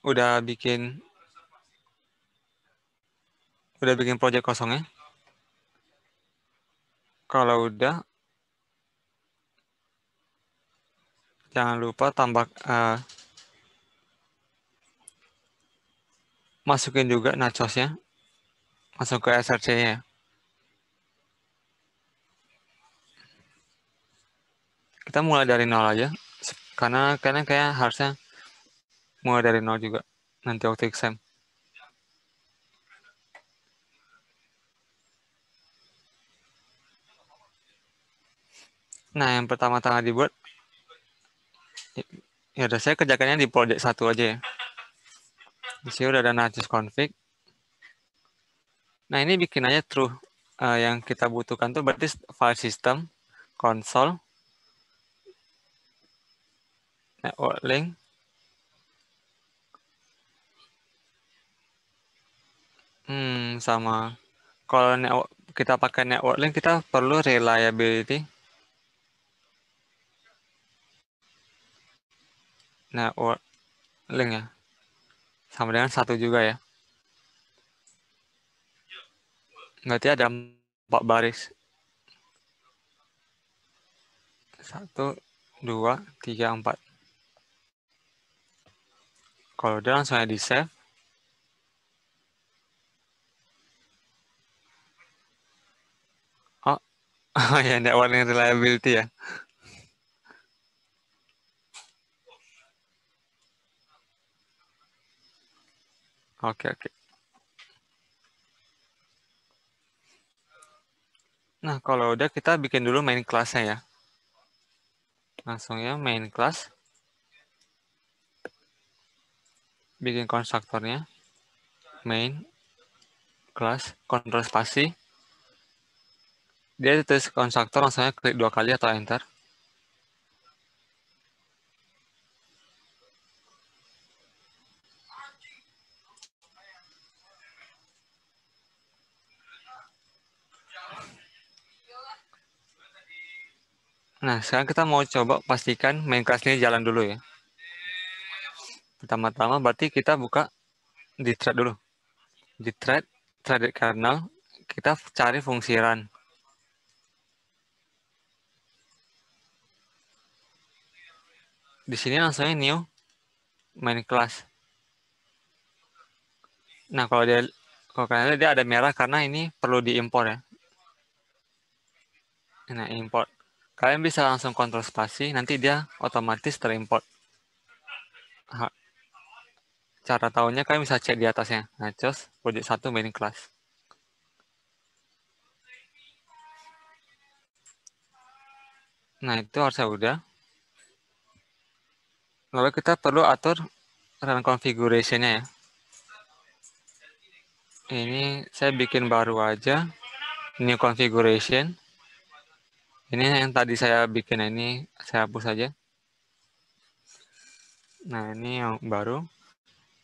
udah bikin project kosongnya? Kalau udah, jangan lupa tambah masukin juga nachosnya, masuk ke SRC-nya. Kita mulai dari nol aja, karena kayak harusnya mulai dari nol juga nanti waktu exam. Nah, yang pertama-tama dibuat, ya udah saya kerjakannya di project 1 aja ya. Di sini udah ada nachos config. Nah, ini bikin aja true. Yang kita butuhkan tuh berarti file system, console, network link, sama kalau kita pakai network link, kita perlu reliability. Network link ya. Sama dengan 1 juga ya. Berarti ada 4 baris. 1, 2, 3, 4. Kalau udah langsung aja di save. Oh, ya network link reliability ya. Oke. Nah, kalau udah kita bikin dulu main class-nya ya. Langsung ya main class. Bikin konstruktornya. Main class kontrol spasi. Dia tulis konstruktor, langsung aja klik 2 kali atau enter. Nah, sekarang kita mau coba pastikan main class ini jalan dulu ya. Pertama-tama berarti kita buka di thread dulu. Di threaded kernel, kita cari fungsi run. Di sini langsungnya new main class. Nah, kalau kalian lihat dia ada merah karena ini perlu diimpor ya. Nah, import. Kalian bisa langsung kontrol spasi, nanti dia otomatis terimport. Cara tahunya kalian bisa cek di atasnya. Nachos, project 1 main class. Nah, itu harusnya udah. Lalu kita perlu atur run configuration-nya ya. Ini saya bikin baru aja. New configuration. Ini yang tadi saya bikin, ini saya hapus saja. Nah, ini yang baru.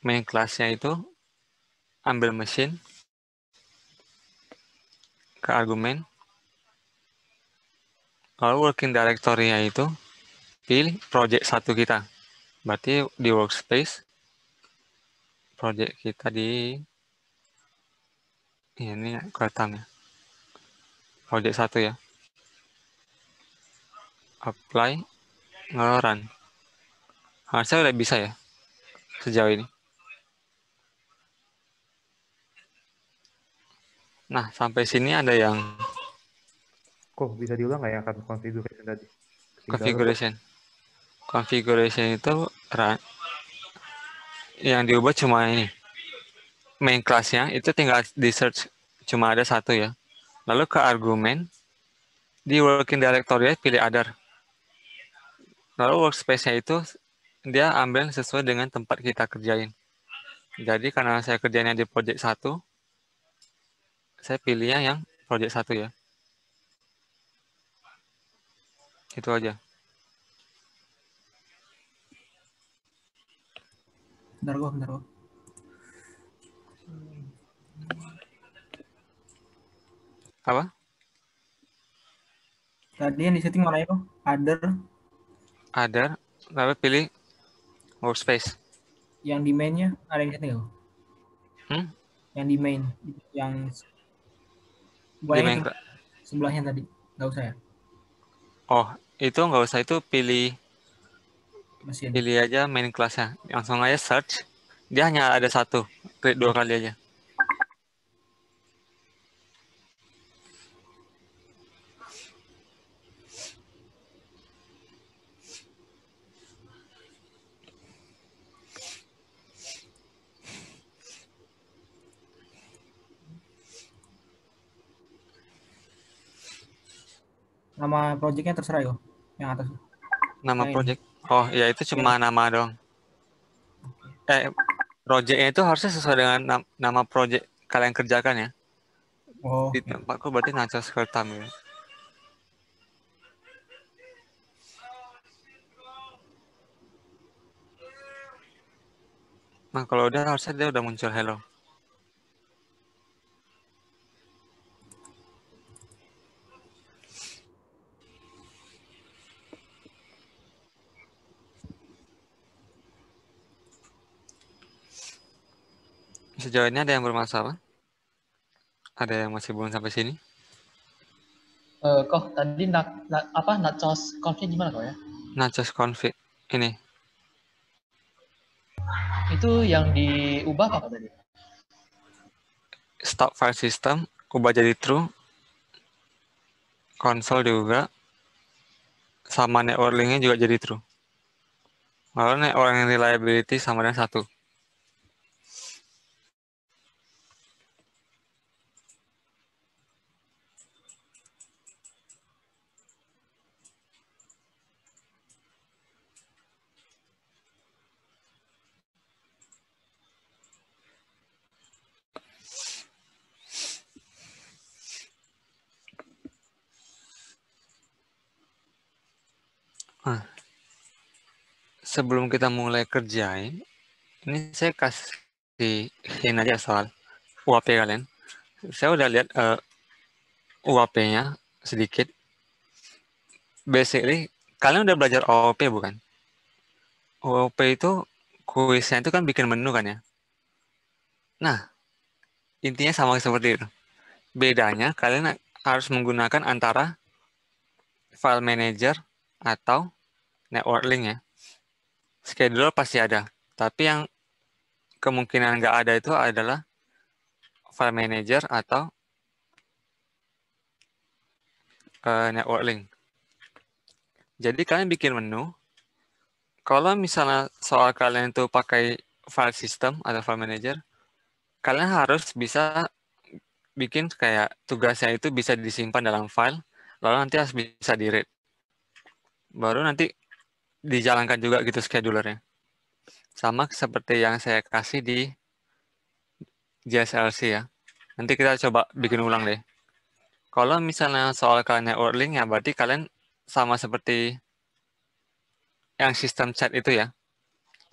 Main class-nya itu ambil mesin ke argumen. Lalu working directory-nya itu pilih project 1 kita. Berarti di workspace project kita di ini kelihatan ya. Project 1 ya. Apply, nge-run. Harusnya udah bisa ya sejauh ini. Nah, sampai sini ada yang Kok bisa diulang nggak ya kata configuration tadi? configuration. Configuration itu yang diubah cuma ini. Main class-nya itu tinggal di search, cuma ada 1 ya. Lalu ke argumen, di working directory pilih other. Lalu workspace-nya itu dia ambil sesuai dengan tempat kita kerjain. Jadi karena saya kerjanya di project 1, saya pilihnya yang project 1 ya. Itu aja. Bentar kok. Apa? Tadi yang di setting mana itu? Other. Other, lalu pilih workspace. Yang di main-nya ada yang setting nggak? Hmm? Yang di main, yang Di bukan itu main sebelahnya tadi, nggak usah ya Oh, itu nggak usah, itu pilih mesin. pilih aja main kelasnya. Langsung aja search. Dia hanya ada satu. Klik 2 kali aja. Nama projectnya terserah yo, yang atas. Nama Yang ini. project. Oh, ya itu cuma Yang nama dong. Projectnya itu harusnya sesuai dengan nama project kalian kerjakan ya. oh Di ya. tempatku berarti Nachos Kertam ya. Nah, kalau udah harusnya dia udah muncul hello. Sejauh ini ada yang bermasalah? Ada yang masih belum sampai sini? Kok tadi nachos config gimana kok ya? Nachos config ini. Itu yang diubah apa tadi? Stop file system, ubah jadi true. Konsol juga. Sama network link-nya juga jadi true. Lalu network reliability sama dengan 1. Nah, sebelum kita mulai kerjain, ini saya kasihin aja soal UAP kalian. Saya udah lihat UAP-nya sedikit. Basically, kalian udah belajar OOP bukan? OOP itu kuisnya itu kan bikin menu kan ya. Nah, intinya sama seperti itu. Bedanya kalian harus menggunakan antara file manager atau network link ya. Schedule pasti ada, tapi yang kemungkinan nggak ada itu adalah file manager atau network link. Jadi kalian bikin menu. Kalau misalnya soal kalian itu pakai file system atau file manager, kalian harus bisa bikin kayak tugasnya itu bisa disimpan dalam file, lalu nanti harus bisa di-read. Baru nanti dijalankan juga gitu schedulernya. Sama seperti yang saya kasih di JSLC ya. Nanti kita coba bikin ulang deh. Kalau misalnya soal kalian network link ya berarti kalian sama seperti yang sistem chat itu ya.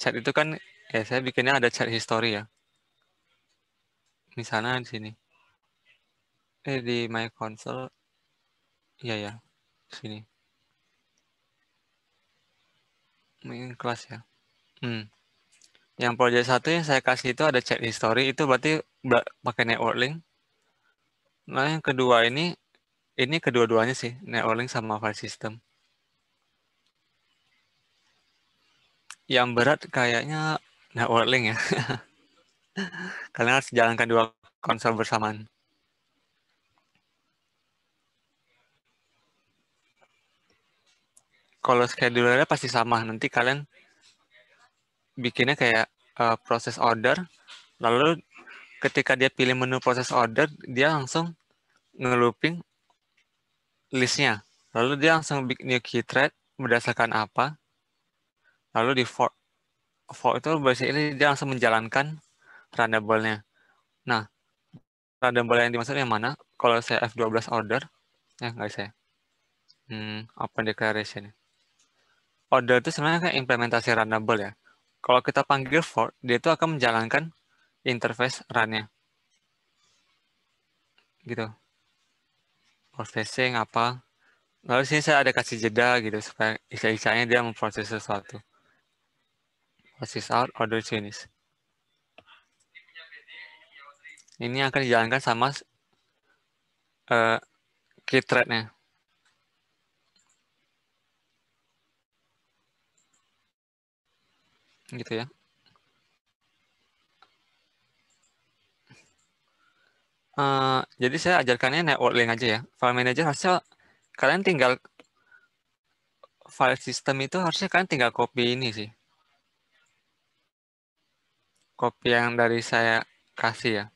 Chat itu kan saya bikinnya ada chat history ya. Misalnya di sini. Di my console. Iya ya, sini. Main kelas ya. Yang project 1 yang saya kasih itu ada chat history, itu berarti pakai network link. Nah, yang kedua ini kedua-duanya sih, network link sama file system. Yang berat kayaknya network link ya. Kalian harus jalankan 2 konsol bersamaan. Kalau schedulernya pasti sama, nanti kalian bikinnya kayak proses order, lalu ketika dia pilih menu proses order, dia langsung nge-looping listnya. Lalu dia langsung bikin new key thread berdasarkan apa, lalu di fork. Fork itu basically dia langsung menjalankan runnable-nya. Nah, runnable yang dimaksud yang mana? Kalau saya F12 order, nggak saya. Open declaration. Order itu sebenarnya kayak implementasi runnable ya. Kalau kita panggil fork, dia itu akan menjalankan interface run-nya. Gitu. Processing apa. Lalu sini saya ada kasih jeda gitu, supaya isa-isanya dia memproses sesuatu. process out, order finish. Ini akan dijalankan sama key thread-nya. Gitu ya. Jadi saya ajarkannya network link aja ya. File manager harusnya kalian tinggal file system itu harusnya kalian tinggal copy ini sih. Copy yang dari saya kasih ya.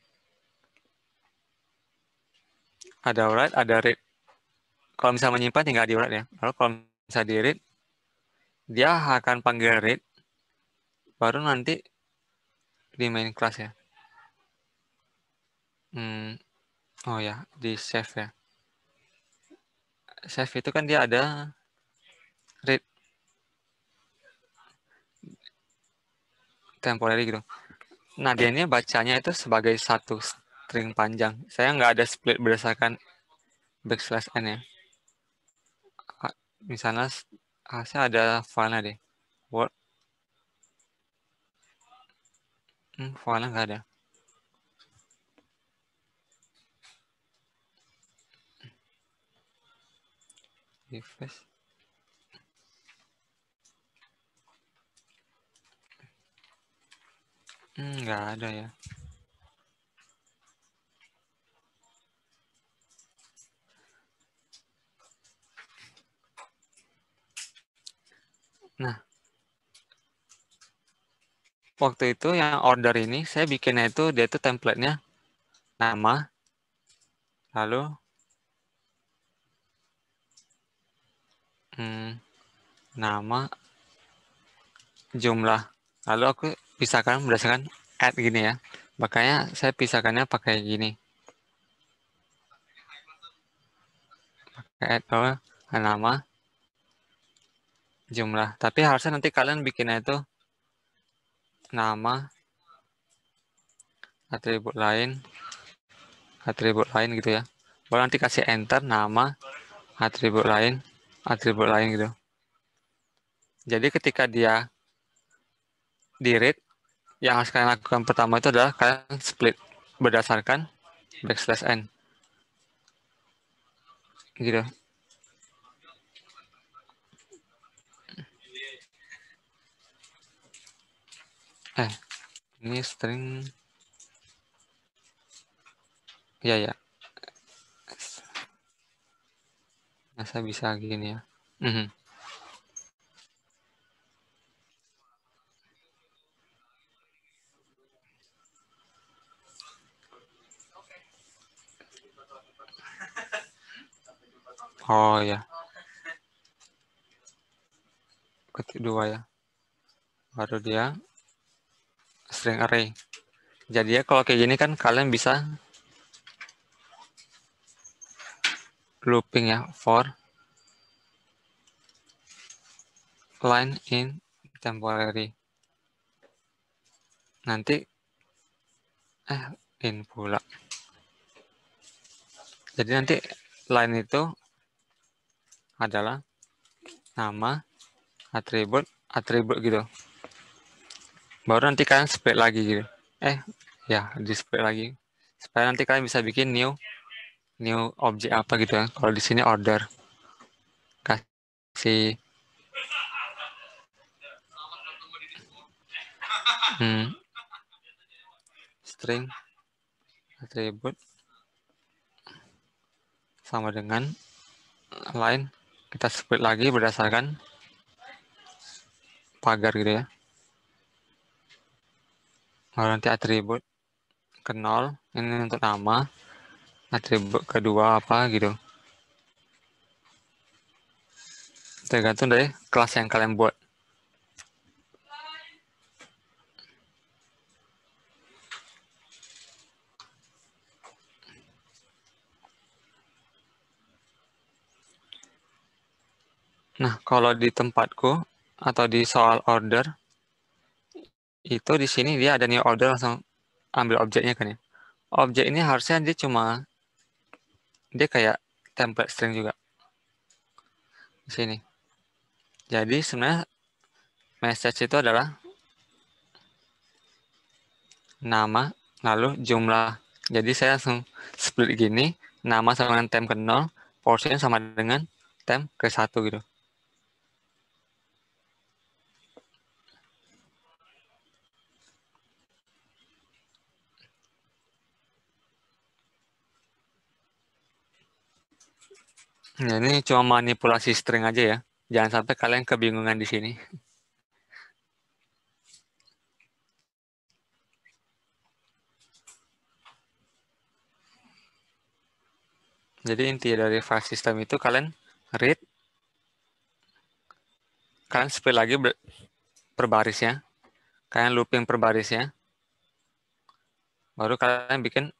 Ada write, ada read. Kalau misalnya menyimpan tinggal di write ya. Lalu kalau misalnya di read, dia akan panggil read, baru nanti di main class ya. Oh ya, di save ya. Save itu kan dia ada read temporary gitu. Nah, dia ini bacanya itu sebagai satu string panjang. Saya nggak ada split berdasarkan backslash n ya. Misalnya saya ada file-nya deh. Word. File-nya nggak ada. Refresh. Nggak ada ya. Nah, waktu itu yang order ini saya bikinnya itu dia itu template-nya nama, lalu nama, jumlah, lalu aku pisahkan berdasarkan add gini ya. Makanya saya pisahkannya pakai gini. Pakai add nama, jumlah. Tapi harusnya nanti kalian bikinnya itu nama, atribut lain gitu ya. Baru nanti kasih enter nama, atribut lain gitu. Jadi ketika dia di read, yang harus kalian lakukan pertama itu adalah kalian split berdasarkan backslash n. Gitu. Ini string. Ya. Nah, saya bisa gini ya. Oh ya. Ketik 2 ya. Baru dia string array. Jadi ya kalau kayak gini kan kalian bisa looping ya for line in temporary. Nanti in pula. Jadi nanti line itu adalah nama, atribut gitu. Baru nanti kalian split lagi gitu. Di split lagi. Supaya nanti kalian bisa bikin new objek apa gitu ya. Kalau di sini order. Kasih string atribut sama dengan line, kita split lagi berdasarkan pagar gitu ya. Lalu nanti atribut ke 0, ini untuk nama, atribut kedua apa gitu. Tergantung dari kelas yang kalian buat. Nah, kalau di tempatku atau di soal order, itu di sini dia ada new order, langsung ambil objeknya kan ya. Objek ini harusnya dia kayak template string juga. Di sini. Jadi sebenarnya message itu adalah nama, lalu jumlah. Jadi saya langsung split gini, nama sama dengan temp ke 0, portion sama dengan temp ke 1 gitu. Nah, ini cuma manipulasi string aja ya. Jangan sampai kalian kebingungan di sini. Jadi inti dari file system itu kalian read, kalian split lagi per barisnya, kalian looping per barisnya, baru kalian bikin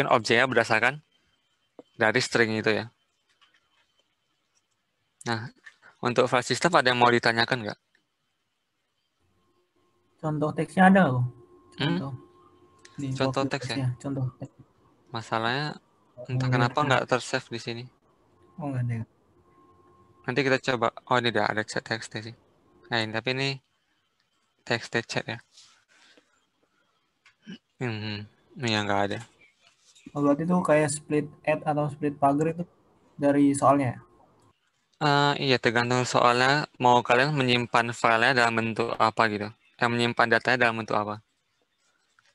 objeknya berdasarkan dari string itu ya. Nah, untuk file system ada yang mau ditanyakan nggak? Contoh teksnya ada loh. Contoh. Di Contoh workflow teks ya? teksnya. Contoh teks. Masalahnya entah Oh, kenapa iya. nggak tersave di sini. Oh, nggak ada. Nanti kita coba. Oh, ini ada chat text sih. Nah, tapi ini text chat ya. Ini yang nggak ada. Oh, berarti itu kayak split add atau split pagar itu dari soalnya ya? Iya, tergantung soalnya mau kalian menyimpan filenya dalam bentuk apa gitu. Yang menyimpan datanya dalam bentuk apa.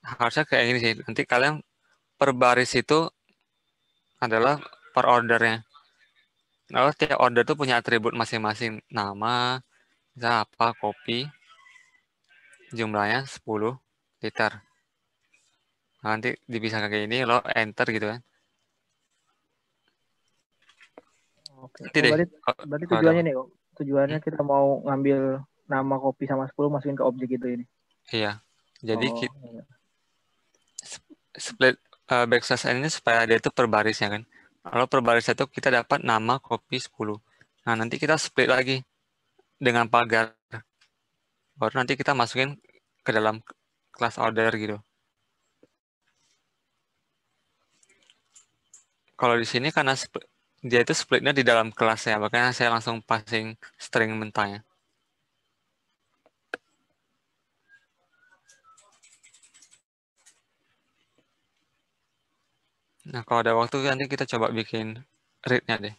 Harusnya kayak gini sih. Nanti kalian per baris itu adalah per ordernya. Lalu tiap order itu punya atribut masing-masing. Nama, misalnya apa, kopi, jumlahnya 10 liter. Nah, nanti dipisahkan kayak ini, lo enter gitu kan. Oke. Nanti Oh, deh. berarti Kalau tujuannya ada. nih kok. Tujuannya kita mau ngambil nama kopi sama 10 masukin ke objek itu ini. Iya. Jadi Oh, iya. split backslash n ini supaya dia itu per barisnya kan. Kalau per baris itu kita dapat nama kopi 10. Nah, nanti kita split lagi dengan pagar. Baru nanti kita masukin ke dalam class order gitu. Kalau di sini karena dia itu splitnya di dalam kelas ya, makanya saya langsung passing string mentahnya. Nah, kalau ada waktu nanti kita coba bikin read-nya deh.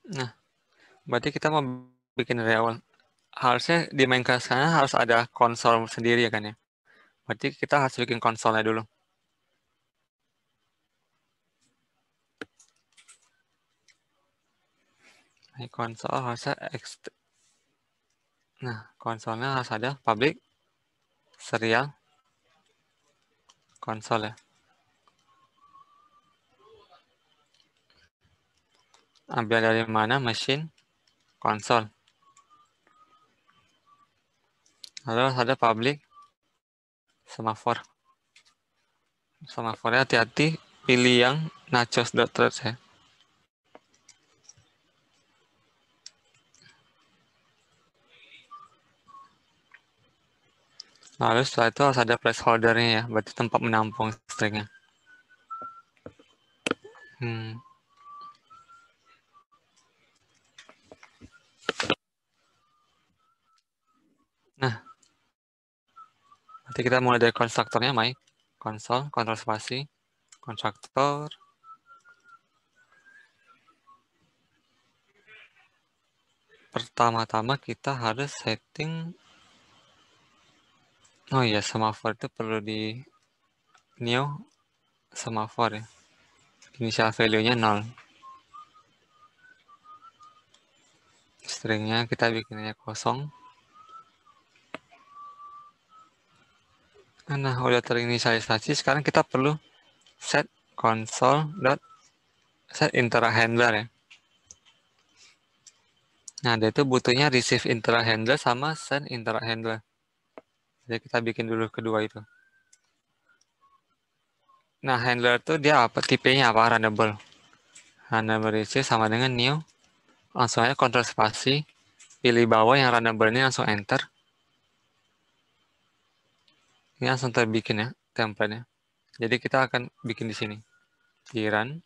Nah, berarti kita mau bikin dari awal. Harusnya di main class sana harus ada konsol sendiri ya kan ya. Berarti kita harus bikin konsolnya dulu. Ini konsol harusnya Nah, konsolnya harus ada public serial konsol ya. Ambil dari mana machine konsol. Lalu harus ada public semafor. Semafornya hati-hati pilih yang nachos.threads ya. Lalu setelah itu harus ada placeholder-nya ya, berarti tempat menampung stringnya. Nah, nanti kita mulai dari konstruktornya, my console, kontrol spasi, konstruktor. Pertama-tama kita harus setting. Oh iya, semafor itu perlu di new semafor ya. Initial value-nya 0. Stringnya kita bikinnya kosong. Nah, udah terinisialisasi. Sekarang kita perlu set console set interact handler ya. Nah, dia itu butuhnya receive interact handler sama send interact handler. Jadi kita bikin dulu kedua itu. Nah, handler itu dia apa? Tipenya apa? Runnable. Runnable receive sama dengan new. Langsung aja kontrol spasi. Pilih bawah yang runnable ini langsung enter. Ini langsung terbikin ya template-nya. Jadi kita akan bikin di sini. Di run.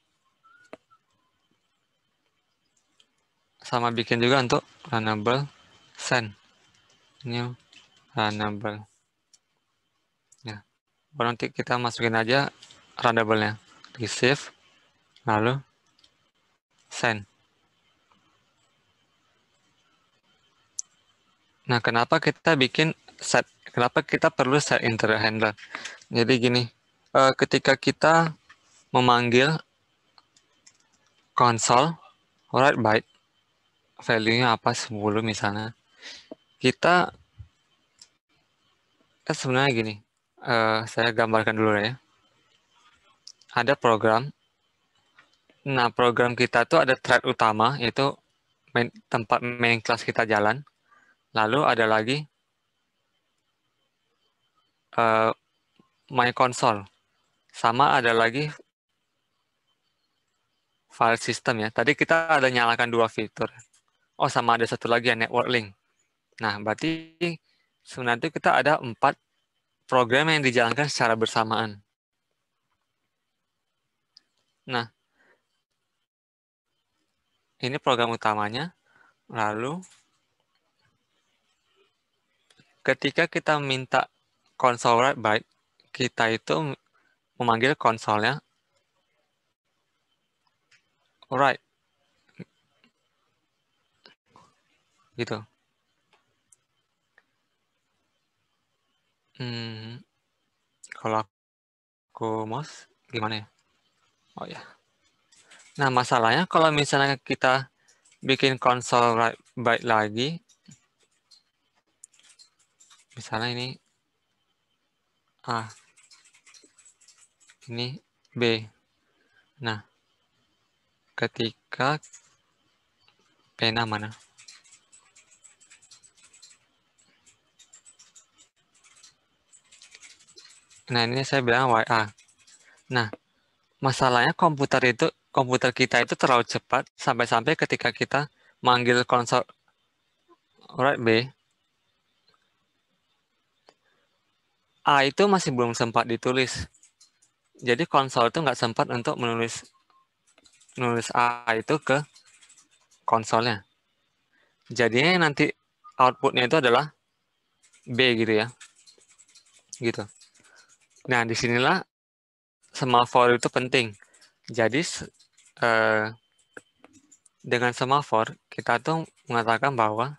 Sama bikin juga untuk runnable send. New runnable. Ya. Baru nanti kita masukin aja runnable-nya. Receive. Lalu send. Nah, kenapa kita bikin set? Kenapa kita perlu set interact handler? Jadi gini, ketika kita memanggil konsol write byte, value-nya apa 10 misalnya, kita sebenarnya gini, saya gambarkan dulu ya. Ada program. Nah, program kita tuh ada thread utama, yaitu tempat main class kita jalan. Lalu ada lagi my console. Sama ada lagi file system ya. Tadi kita ada nyalakan dua fitur. Oh, sama ada satu lagi ya, network link. Nah, berarti sebenarnya kita ada 4 program yang dijalankan secara bersamaan. Nah, ini program utamanya. Lalu, ketika kita minta console write byte, kita itu memanggil konsolnya write. Gitu. Kalau aku mouse, gimana ya? Oh ya. Nah, masalahnya kalau misalnya kita bikin console write byte lagi, misalnya ini A, ini B. Nah, ketika pena mana? Nah, ini saya bilang YA. Nah, masalahnya komputer kita itu terlalu cepat sampai-sampai ketika kita manggil konsol write B, A itu masih belum sempat ditulis. Jadi konsol itu nggak sempat untuk menulis A itu ke konsolnya. Jadinya nanti outputnya itu adalah B gitu ya. Gitu. Nah, disinilah semafor itu penting. Jadi dengan semafor kita tuh mengatakan bahwa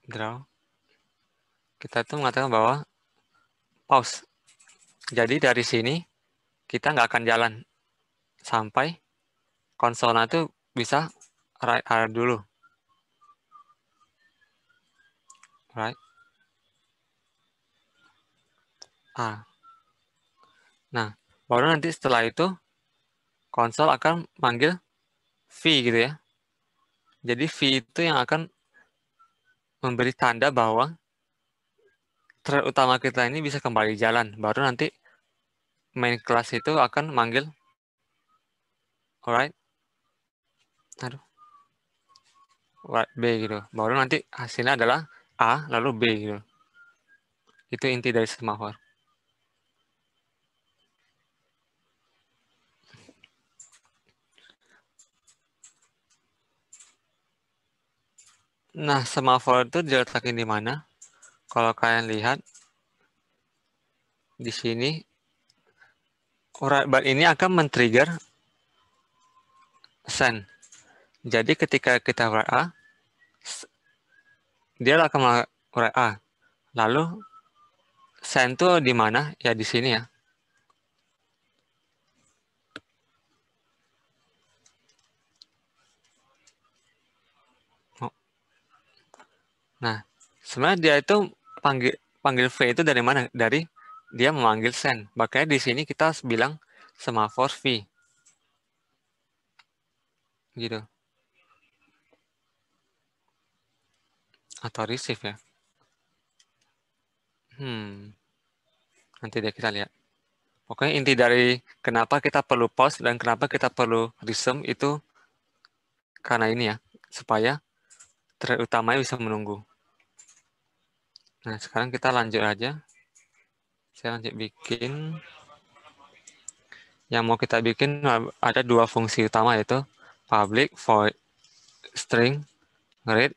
draw. Kita tuh mengatakan bahwa pause. Jadi dari sini kita nggak akan jalan sampai konsolnya tuh bisa write R dulu. Right? A. Nah, baru nanti setelah itu konsol akan manggil V gitu ya. Jadi V itu yang akan memberi tanda bahwa thread utama kita ini bisa kembali jalan. Baru nanti main class itu akan manggil alright. Aduh. Write B gitu. Baru nanti hasilnya adalah A lalu B gitu. Itu inti dari semafor. Nah, semafor itu diletakkan di mana? Kalau kalian lihat di sini, write byte ini akan men-trigger send. Jadi ketika kita write A, dia akan write A. Lalu send itu di mana? Ya di sini ya. Nah, sebenarnya dia itu panggil V itu dari mana? Dari dia memanggil send. Makanya di sini kita harus bilang semafor V. Gitu. Atau receive ya. Nanti deh kita lihat. Pokoknya inti dari kenapa kita perlu pause dan kenapa kita perlu resume itu karena ini ya, supaya thread utamanya bisa menunggu. Nah, sekarang kita lanjut aja. Saya lanjut bikin. Yang mau kita bikin ada dua fungsi utama, yaitu public void string read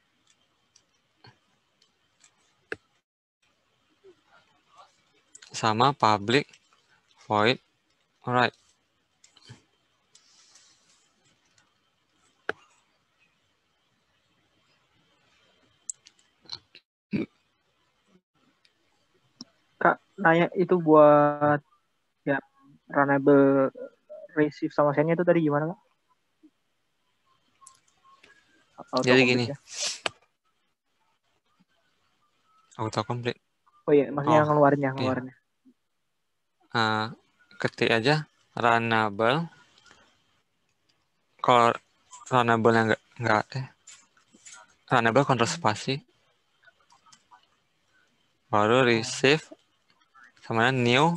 sama public void write. Kak, nanya itu buat ya runnable receive sama send-nya itu tadi gimana, Kak? Jadi gini. Autocomplete. Oh iya, maksudnya ngeluarinnya. Iya. Ketik aja runnable. Kalau runnable-nya enggak runnable kontrol spasi. Baru receive sama new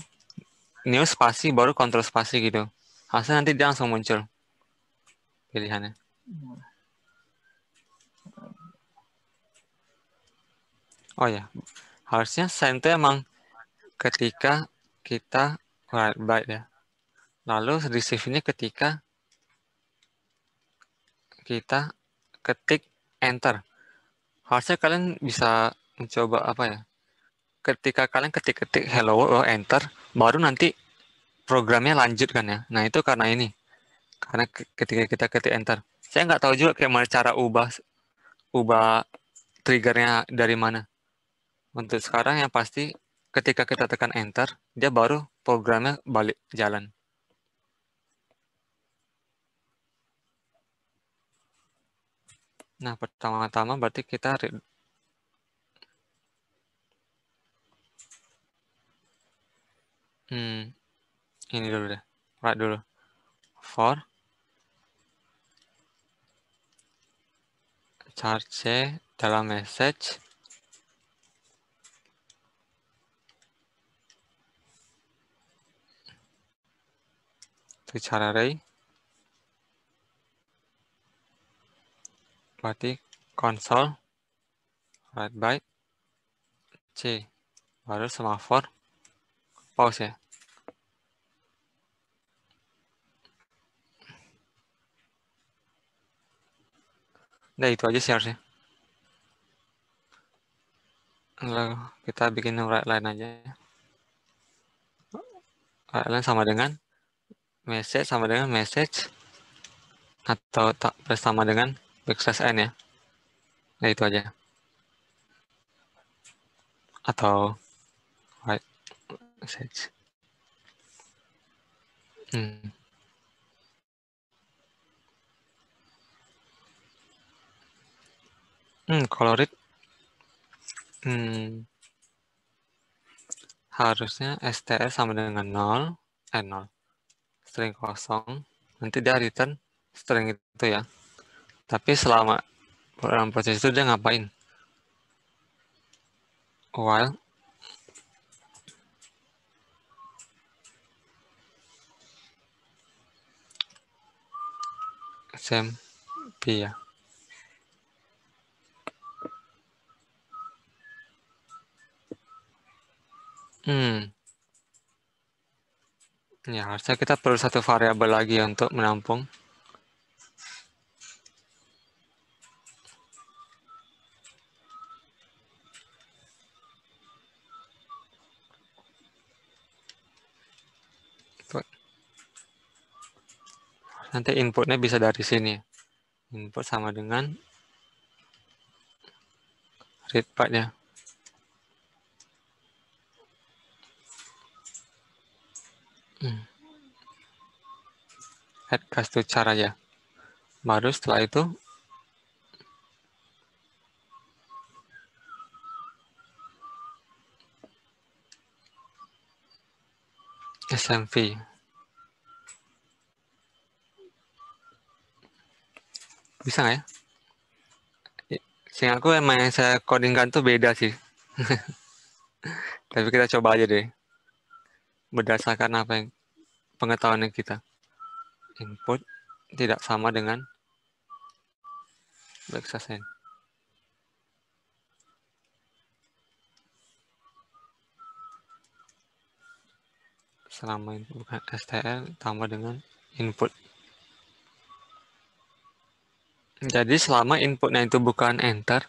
spasi baru kontrol spasi gitu. Hasilnya nanti dia langsung muncul pilihannya. Oh ya, harusnya send itu emang ketika kita write byte ya. Lalu receive-nya ketika kita ketik enter. Harusnya kalian bisa mencoba apa ya? Ketika kalian ketik hello world enter, baru nanti programnya lanjut kan ya. Nah itu karena ini. Karena ketika kita ketik enter. Saya nggak tahu juga kayak mana cara ubah triggernya dari mana. Untuk sekarang yang pasti ketika kita tekan enter, dia baru programnya balik jalan. Nah, pertama-tama berarti kita ini dulu deh. Write dulu. For char C dalam message to char array. Berarti console write byte C. Baru semafor pause ya. Nah, itu aja sih harusnya. Lalu kita bikin write line aja. Write line sama dengan message atau tak bersama dengan backslash n ya. Nah, itu aja. Atau write message. Kalau read harusnya str sama dengan 0, string kosong, nanti dia return string itu ya. Tapi selama dalam proses itu dia ngapain? While SMP ya. Ya, harusnya kita perlu satu variabel lagi untuk menampung. Nanti inputnya bisa dari sini. Input sama dengan read byte-nya. Add cast to char aja. Baru setelah itu SMV. Bisa nggak ya? Seingat aku emang yang saya codingkan tuh beda sih. Tapi kita coba aja deh. Berdasarkan apa yang pengetahuan kita. Input tidak sama dengan backslash n. Selama input bukan stl tambah dengan input. Jadi selama inputnya itu bukan enter,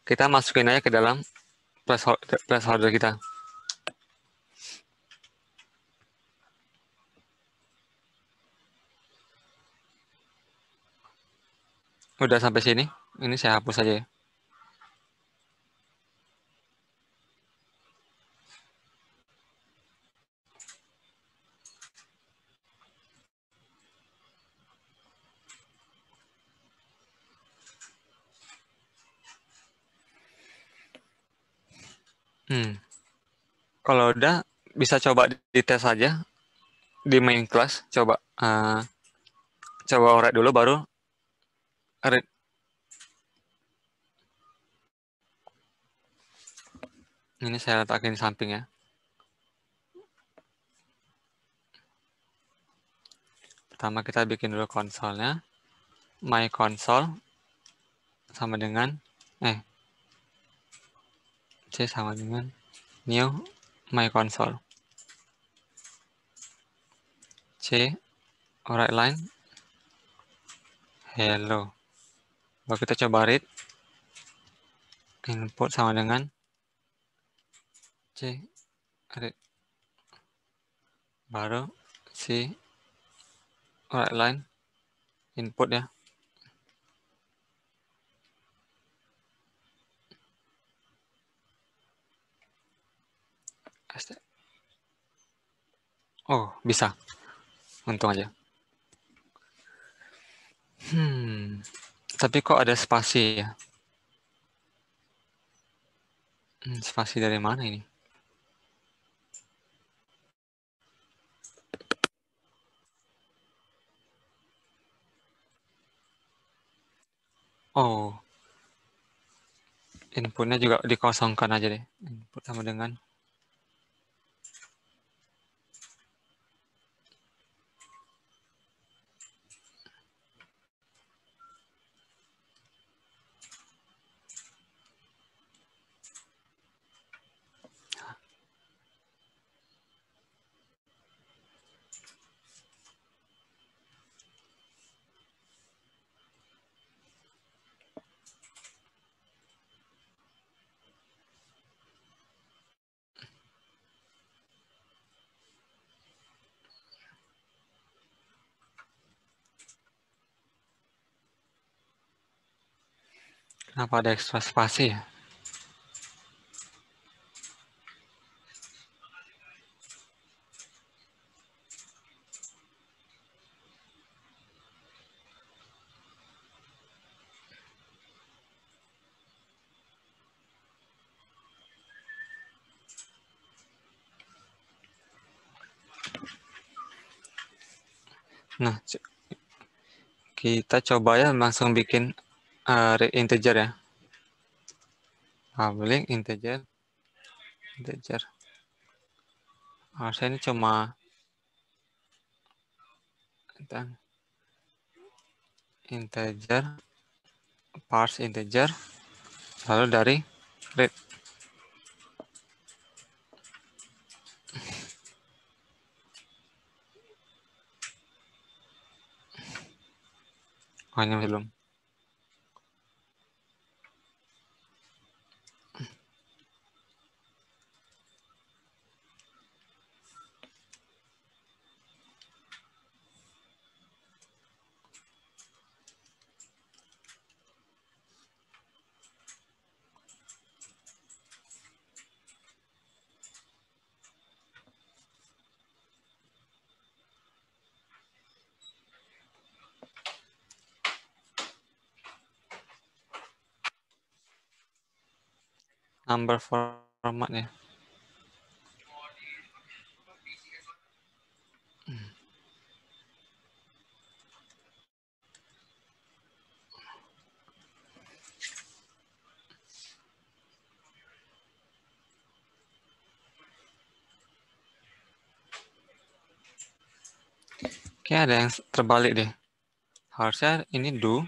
kita masukin aja ke dalam placeholder kita. Udah sampai sini, ini saya hapus aja ya. Kalau udah, bisa coba dites aja di main class. Coba override dulu, baru read. Ini saya letakin di samping ya. Pertama kita bikin dulu konsolnya. My console sama dengan C sama dengan new my console. C override line hello. Baru kita coba read. Input sama dengan C read. Baru C override line input ya. Oh, bisa. Untung aja. Tapi kok ada spasi ya? Spasi dari mana ini? Oh. Inputnya juga dikosongkan aja deh. Input sama dengan kenapa ada ekstra spasi ya? Nah, kita coba ya langsung bikin integer ya. Public integer. Harusnya ini cuma integer, parse integer, lalu dari read. Oh, ini belum. Number format ya. Kayak ada yang terbalik deh. Harusnya ini do.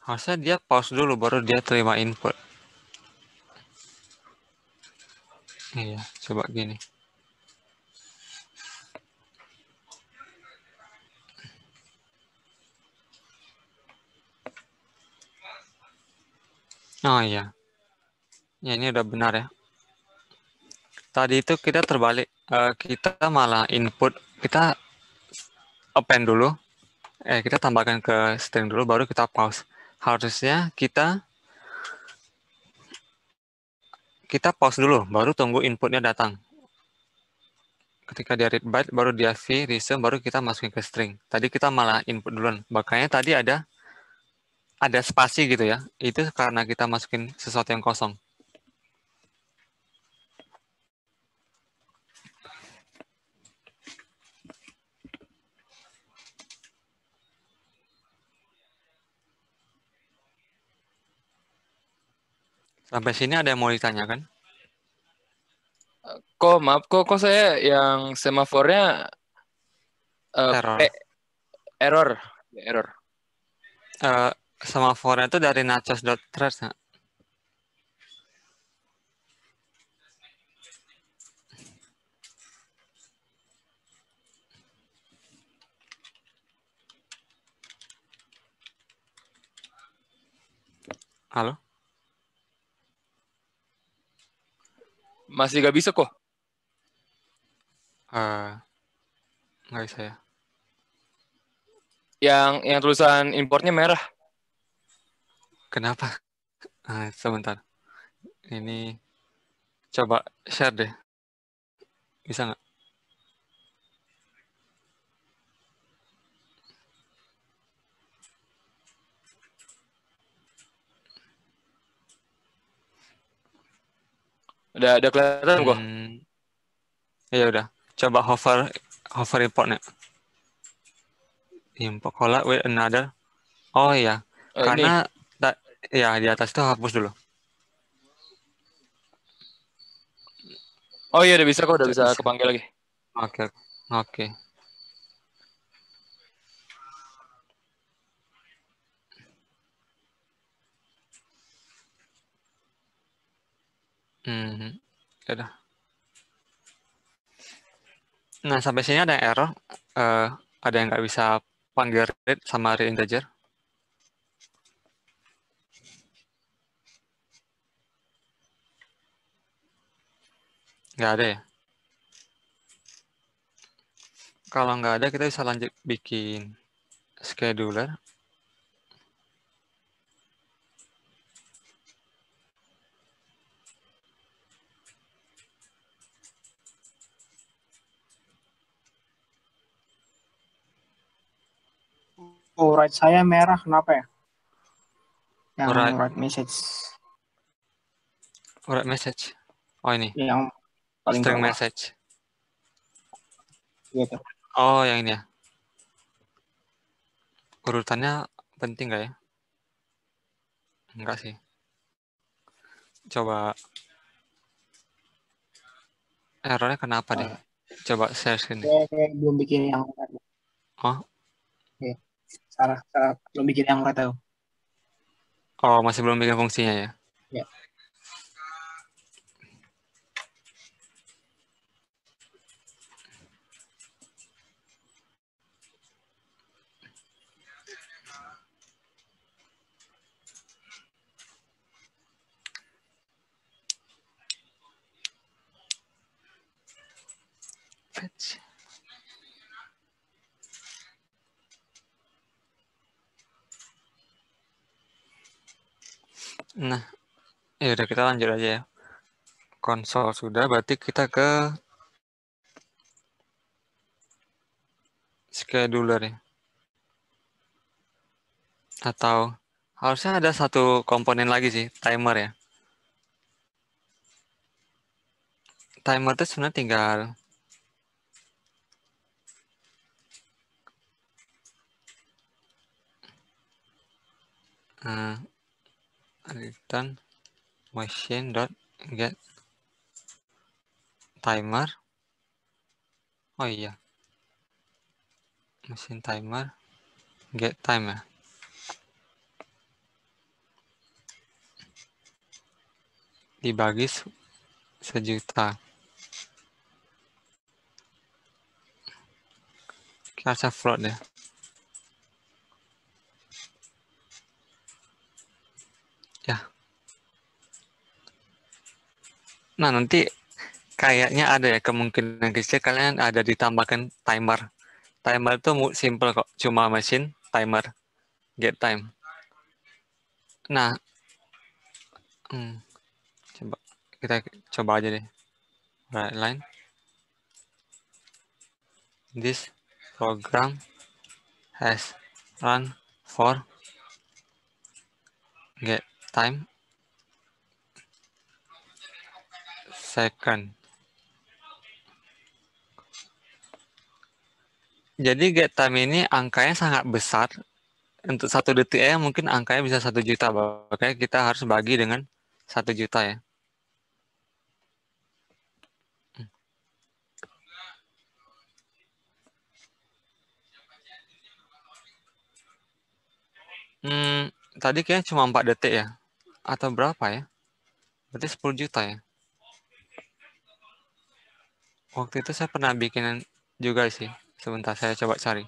Harusnya dia pause dulu baru dia terima input. Iya, coba gini. Oh iya. Ya ini udah benar ya. Tadi itu kita terbalik. Kita malah input, kita append dulu. Kita tambahkan ke string dulu baru kita pause. Harusnya kita pause dulu baru tunggu inputnya datang. Ketika dia read byte baru dia v resume baru kita masukin ke string. Tadi kita malah input duluan. Makanya tadi ada spasi gitu ya. Itu karena kita masukin sesuatu yang kosong. Sampai sini ada yang mau ditanyakan? Maaf kok saya yang semafornya Error. error. Semafornya itu dari nachos.threads. Nah. Halo? Masih gak bisa kok. Nggak bisa ya. Yang tulisan importnya merah. Kenapa? Sebentar. Ini coba share deh. Bisa nggak? Udah kelihatan kok. Ya udah. Coba hover importnya. Import collab with another. Oh iya. Karena ya di atas itu hapus dulu. Oh iya udah bisa kok, udah bisa kepanggil lagi. Oke. Ya udah. Nah, sampai sini ada yang error. Ada yang nggak bisa panggil read sama read integer. Nggak ada ya? Kalau nggak ada, kita bisa lanjut bikin scheduler. Oh, right saya merah, kenapa ya? Yang Alright. write message. Write message. Oh ini. Yang paling String bawah. message. Gitu. Oh yang ini ya. Urutannya penting nggak ya? Enggak sih. Coba. Errornya kenapa deh? Coba share sini. Saya belum bikin yang red. Oh. Ya. Salah. Belum bikin yang red tahu. Oh, masih belum bikin fungsinya ya? Ya. Fetch. Nah, ya udah kita lanjut aja ya. Konsol sudah, berarti kita ke scheduler ya. Atau harusnya ada satu komponen lagi sih, timer ya. Timer itu sebenarnya tinggal return machine dot get timer. Oh iya, machine timer get time ya. Dibagi sejuta. Kita float deh. Ya. Nah, nanti kayaknya ada ya kemungkinan kecil kalian ada ditambahkan timer. Timer itu simple kok, cuma mesin timer get time. Nah, kita coba aja deh. Right line. This program has run for get time second. Jadi get time ini angkanya sangat besar. Untuk 1 detik ya mungkin angkanya bisa 1 juta. Makanya kita harus bagi dengan 1 juta ya. Tadi kayaknya cuma 4 detik ya. Atau berapa ya? Berarti 10 juta ya. Waktu itu saya pernah bikin juga sih. Sebentar saya coba cari.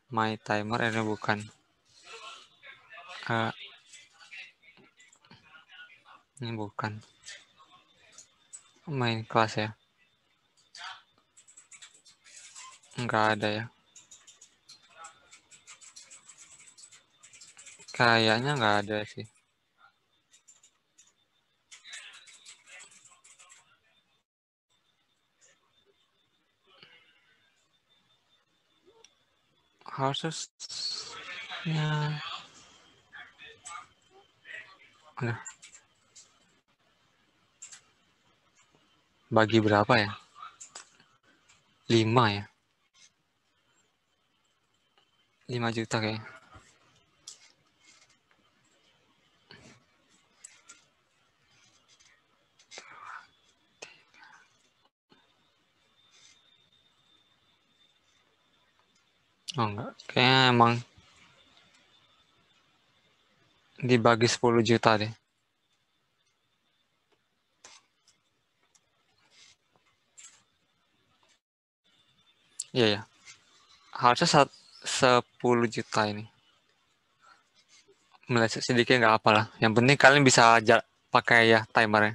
My timer ini bukan. Ini bukan. Main kelas ya. Enggak ada ya. Kayaknya enggak ada sih. Harusnya ada. Bagi berapa ya? 5 ya. 5 juta kayaknya. Oh enggak, kayaknya emang dibagi 10 juta deh. Iya ya. Harusnya 10 juta ini. Meleset sedikit nggak apa-lah. Yang penting kalian bisa pakai ya timernya.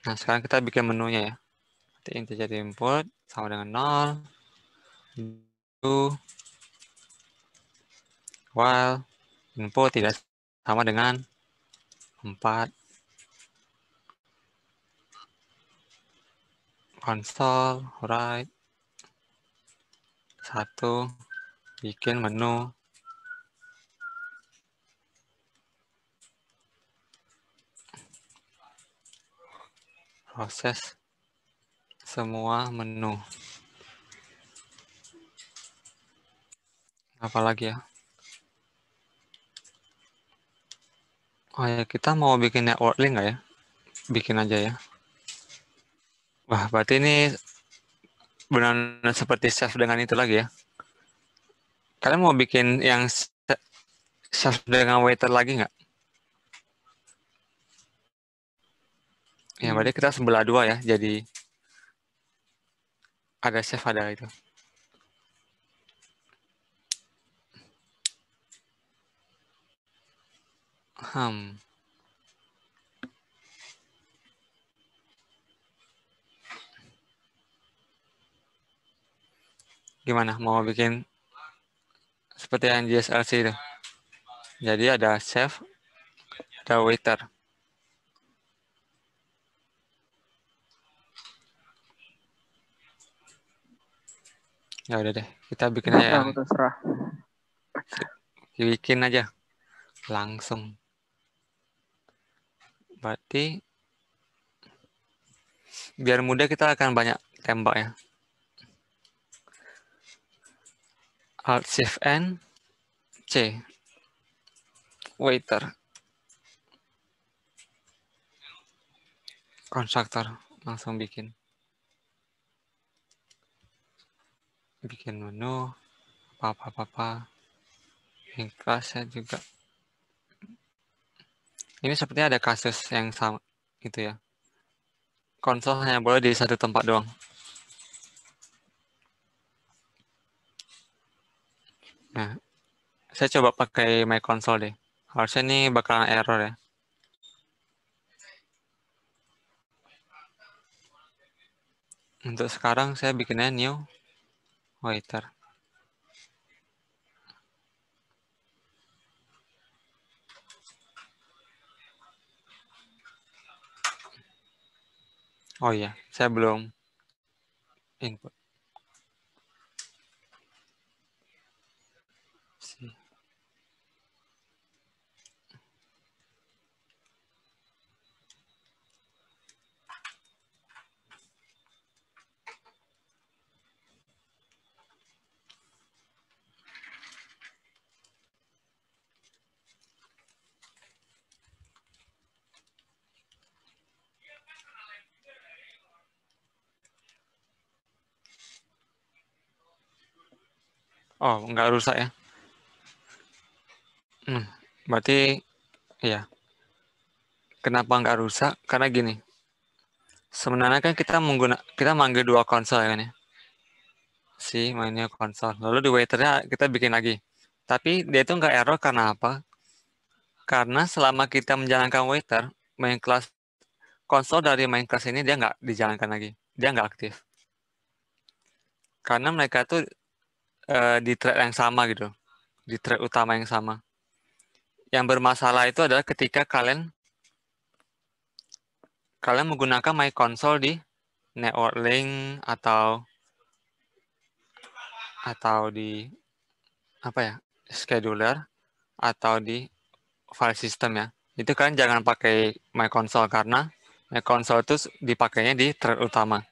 Nah, sekarang kita bikin menunya ya. Nanti integer input sama dengan 0. 2. While input tidak sama dengan 4. Console, write. 1. Bikin menu. Proses semua menu. Apalagi ya? Oh ya, kita mau bikin network link nggak ya? Bikin aja ya. Wah, berarti ini benar-benar seperti chef dengan itu lagi ya. Kalian mau bikin yang chef dengan waiter lagi nggak? Ya, berarti kita sebelah 2 ya. Jadi ada chef, ada itu. Gimana? Mau bikin seperti yang GSLC itu. Jadi ada chef, ada waiter. Ya udah deh, kita bikin aja. Terserah. Bikin aja langsung. Berarti biar mudah kita akan banyak tembak ya. Alt Shift N C waiter konstruktor langsung bikin menu apa yang kelasnya juga. Ini sepertinya ada kasus yang sama gitu ya. Konsol hanya boleh di satu tempat doang. Nah, saya coba pakai My Console deh. Harusnya ini bakalan error ya. Untuk sekarang saya bikinnya new waiter. Oh iya, saya belum input. Oh, nggak rusak ya. Berarti ya. Kenapa nggak rusak? Karena gini. Sebenarnya kan kita manggil dua konsol ya kan ya. Si mainnya konsol. Lalu di waiternya kita bikin lagi. Tapi dia itu nggak error karena apa? Karena selama kita menjalankan waiter, main kelas konsol dari main kelas ini dia nggak dijalankan lagi. Dia nggak aktif. Karena mereka tuh di thread yang sama gitu. Di thread utama yang sama. Yang bermasalah itu adalah ketika kalian menggunakan My Console di network link atau di apa ya, scheduler atau di file system ya. Itu kan jangan pakai My Console karena My Console itu dipakainya di thread utama.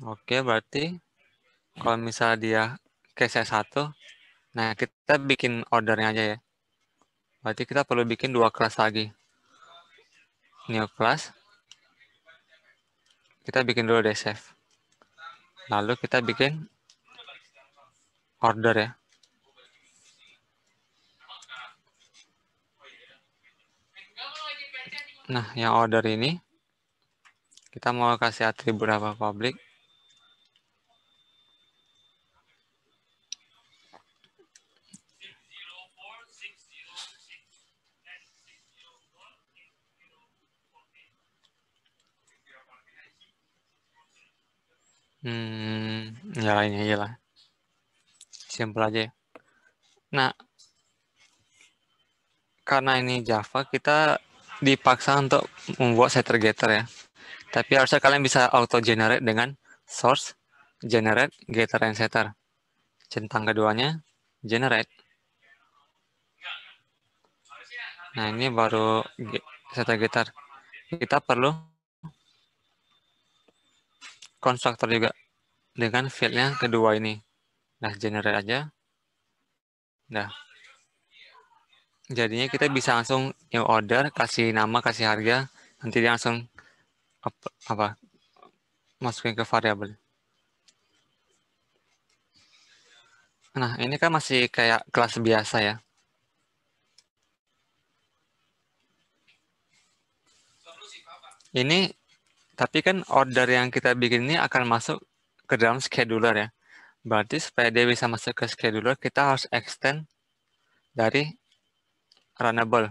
Oke, berarti kalau misalnya dia case 1, nah kita bikin ordernya aja ya. Berarti kita perlu bikin 2 kelas lagi. New class. Kita bikin dulu deh save. Lalu kita bikin order ya. Nah, yang order ini kita mau kasih atribut apa public. Ya ini aja lah. Simple aja ya. Nah, karena ini Java, kita dipaksa untuk membuat setter getter ya. Tapi harusnya kalian bisa auto generate dengan source, generate, getter, and setter. Centang keduanya, generate. Nah, ini baru setter getter. Kita perlu konstruktor juga dengan fieldnya kedua ini. Nah, generate aja. Nah, jadinya kita bisa langsung new order, kasih nama, kasih harga, nanti dia langsung masukin ke variabel. Nah, ini kan masih kayak kelas biasa ya. Ini, tapi kan order yang kita bikin ini akan masuk ke dalam scheduler ya. Berarti supaya dia bisa masuk ke scheduler, kita harus extend dari runnable.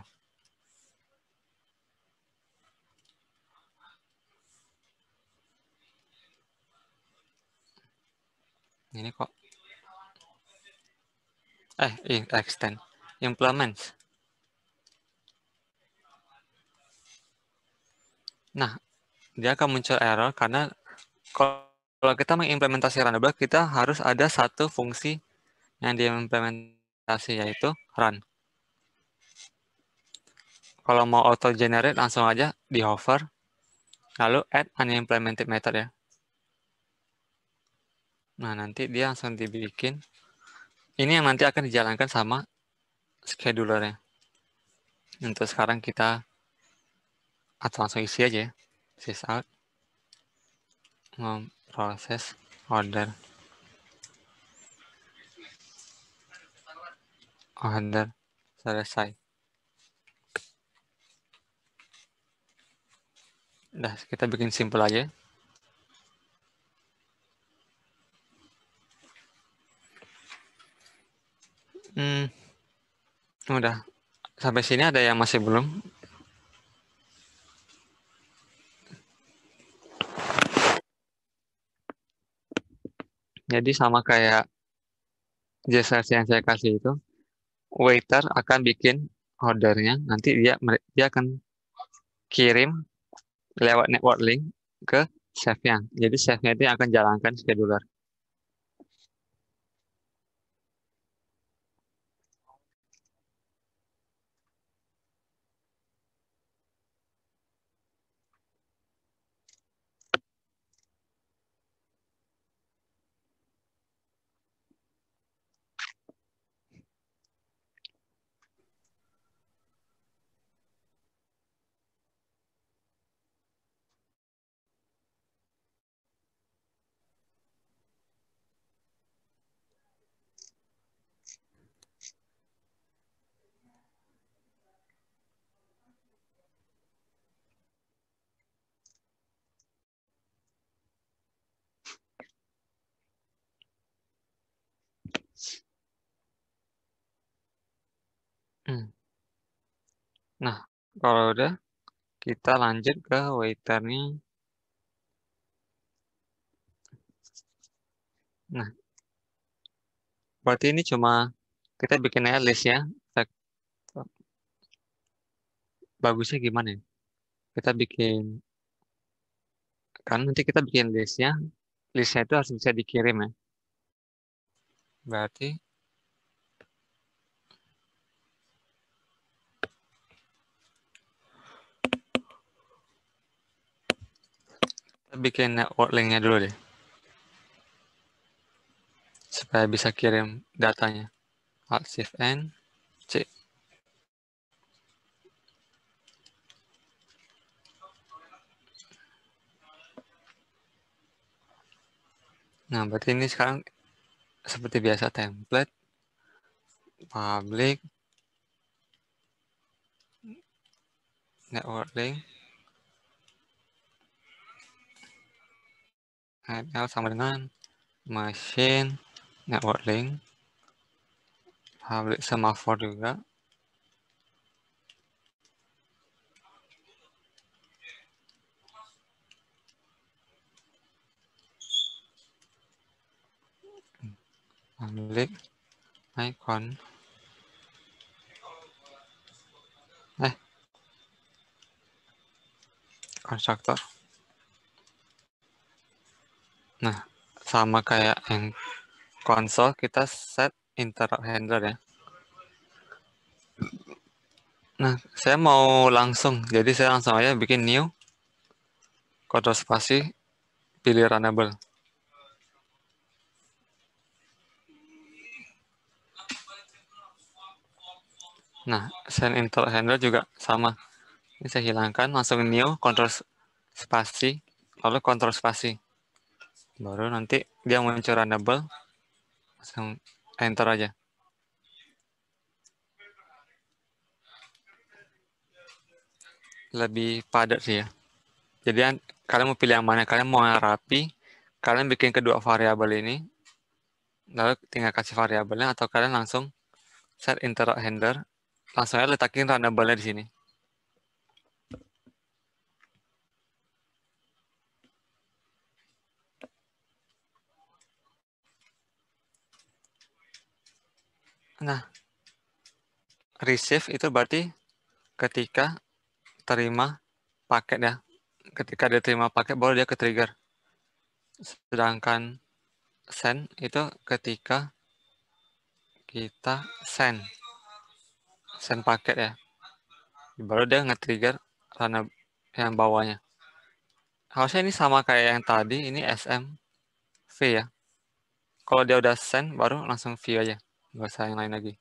Ini kok. Extend. Implements. Nah, dia akan muncul error karena kalau kita mengimplementasi runnable, kita harus ada satu fungsi yang diimplementasi, yaitu run. Kalau mau auto generate, langsung aja di hover, Lalu add unimplemented method ya. Nah, nanti dia langsung dibikin. Ini yang nanti akan dijalankan sama schedulernya. Untuk sekarang kita atau langsung isi aja ya. Sysout. Proses order. Order selesai. Udah, kita bikin simple aja. Udah. Sampai sini ada yang masih belum? Jadi sama kayak JSRC yang saya kasih itu, waiter akan bikin ordernya, nanti dia akan kirim lewat network link ke chef-nya. Jadi chef-nya itu yang akan jalankan scheduler. Nah, kalau udah, kita lanjut ke waiternya. Nah, berarti ini cuma kita bikin aja list-nya. Bagusnya gimana ya? Kita bikin, kan nanti kita bikin list-nya itu harus bisa dikirim ya. Berarti kita bikin network link-nya dulu deh. Supaya bisa kirim datanya. Alt Shift N, C. Nah, berarti ini sekarang seperti biasa template, public, network link, NL sama dengan machine, network link, public semaphore juga. Public, icon, konstruktor. Nah, sama kayak yang konsol, kita set interrupt handler ya. Nah, saya mau langsung, jadi saya langsung aja bikin new, kontrol spasi, pilih runnable. Nah, send interrupt handler juga sama. Ini saya hilangkan, langsung new, kontrol spasi, lalu kontrol spasi. Baru nanti dia muncul runnable, langsung enter aja. Lebih padat sih ya. Jadi kalian mau pilih yang mana? Kalian mau yang rapi, kalian bikin kedua variabel ini, lalu tinggal kasih variabelnya, atau kalian langsung set interrupt handler, langsung aja letakin runnable-nya di sini. Nah, receive itu berarti ketika terima paket ya. Ketika dia terima paket baru dia ke-trigger. Sedangkan send itu ketika kita send paket ya. Baru dia nge-trigger yang bawahnya. Harusnya ini sama kayak yang tadi, ini SM V ya. Kalau dia udah send, baru langsung V aja. Nggak usah yang lain lagi.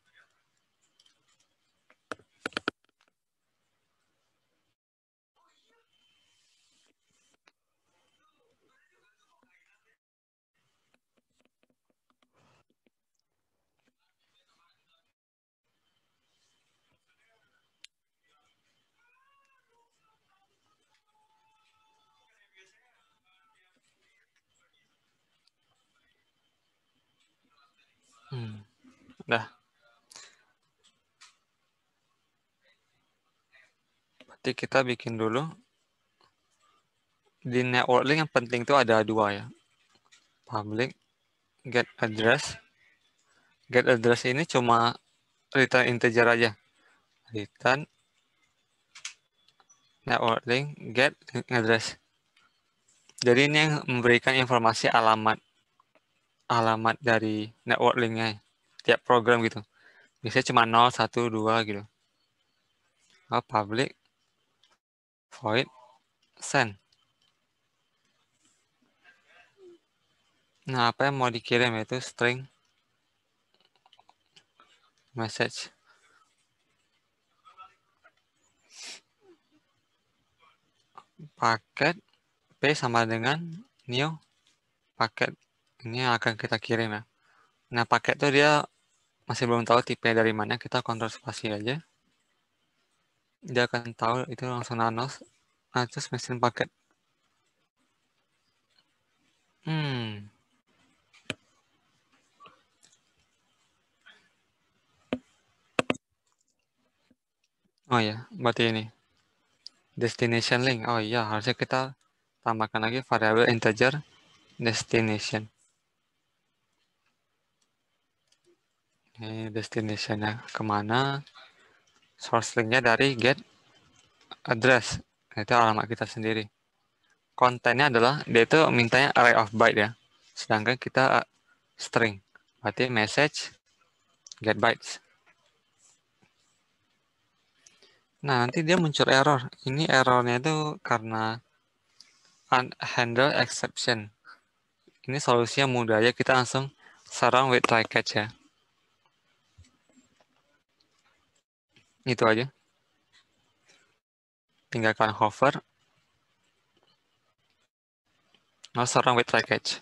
Udah. Berarti kita bikin dulu. Di network link yang penting itu ada dua ya. Public, get address. Get address ini cuma return integer aja. Return network link get address. Jadi ini yang memberikan informasi alamat dari network linknya tiap program gitu. Biasanya cuma 0, 1, 2 gitu. Public void send. Nah, apa yang mau dikirim itu string message. Paket P sama dengan new paket. Ini yang akan kita kirim ya. Nah, paket itu dia masih belum tahu tipe dari mana. Kita kontrol spasi aja. Dia akan tahu itu langsung nanos. Nah, terus mesin paket. Oh ya, berarti ini destination link. Oh iya, harusnya kita tambahkan lagi variabel integer destination. Ini destinationnya kemana? Source linknya dari get address. Itu alamat kita sendiri. Kontennya adalah dia itu mintanya array of byte ya. Sedangkan kita string. Berarti message get bytes. Nah, nanti dia muncul error. Ini errornya itu karena unhandle exception. Ini solusinya mudah aja. Kita langsung surround with try catch ya. Itu aja. Tinggalkan hover. Now surround with try catch.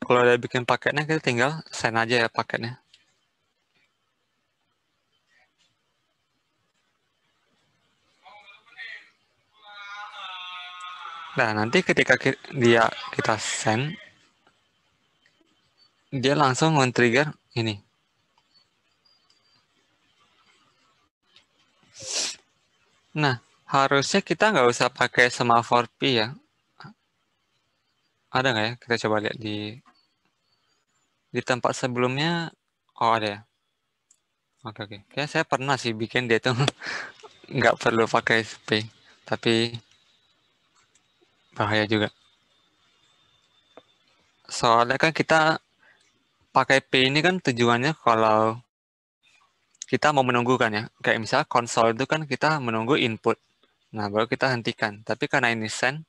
Kalau udah bikin paketnya, kita tinggal send aja ya paketnya. Nah, nanti ketika kita send, dia langsung men-trigger ini. Nah, harusnya kita nggak usah pakai semaphore P ya. Ada nggak ya? Kita coba lihat di tempat sebelumnya. Oh, ada ya. Oke. Kayaknya saya pernah sih bikin dia tuh nggak perlu pakai P. Tapi bahaya juga. Soalnya kan kita pakai P ini kan tujuannya kalau kita mau menunggu kan ya. Kayak misalnya konsol itu kan kita menunggu input. Nah, baru kita hentikan. Tapi karena ini send,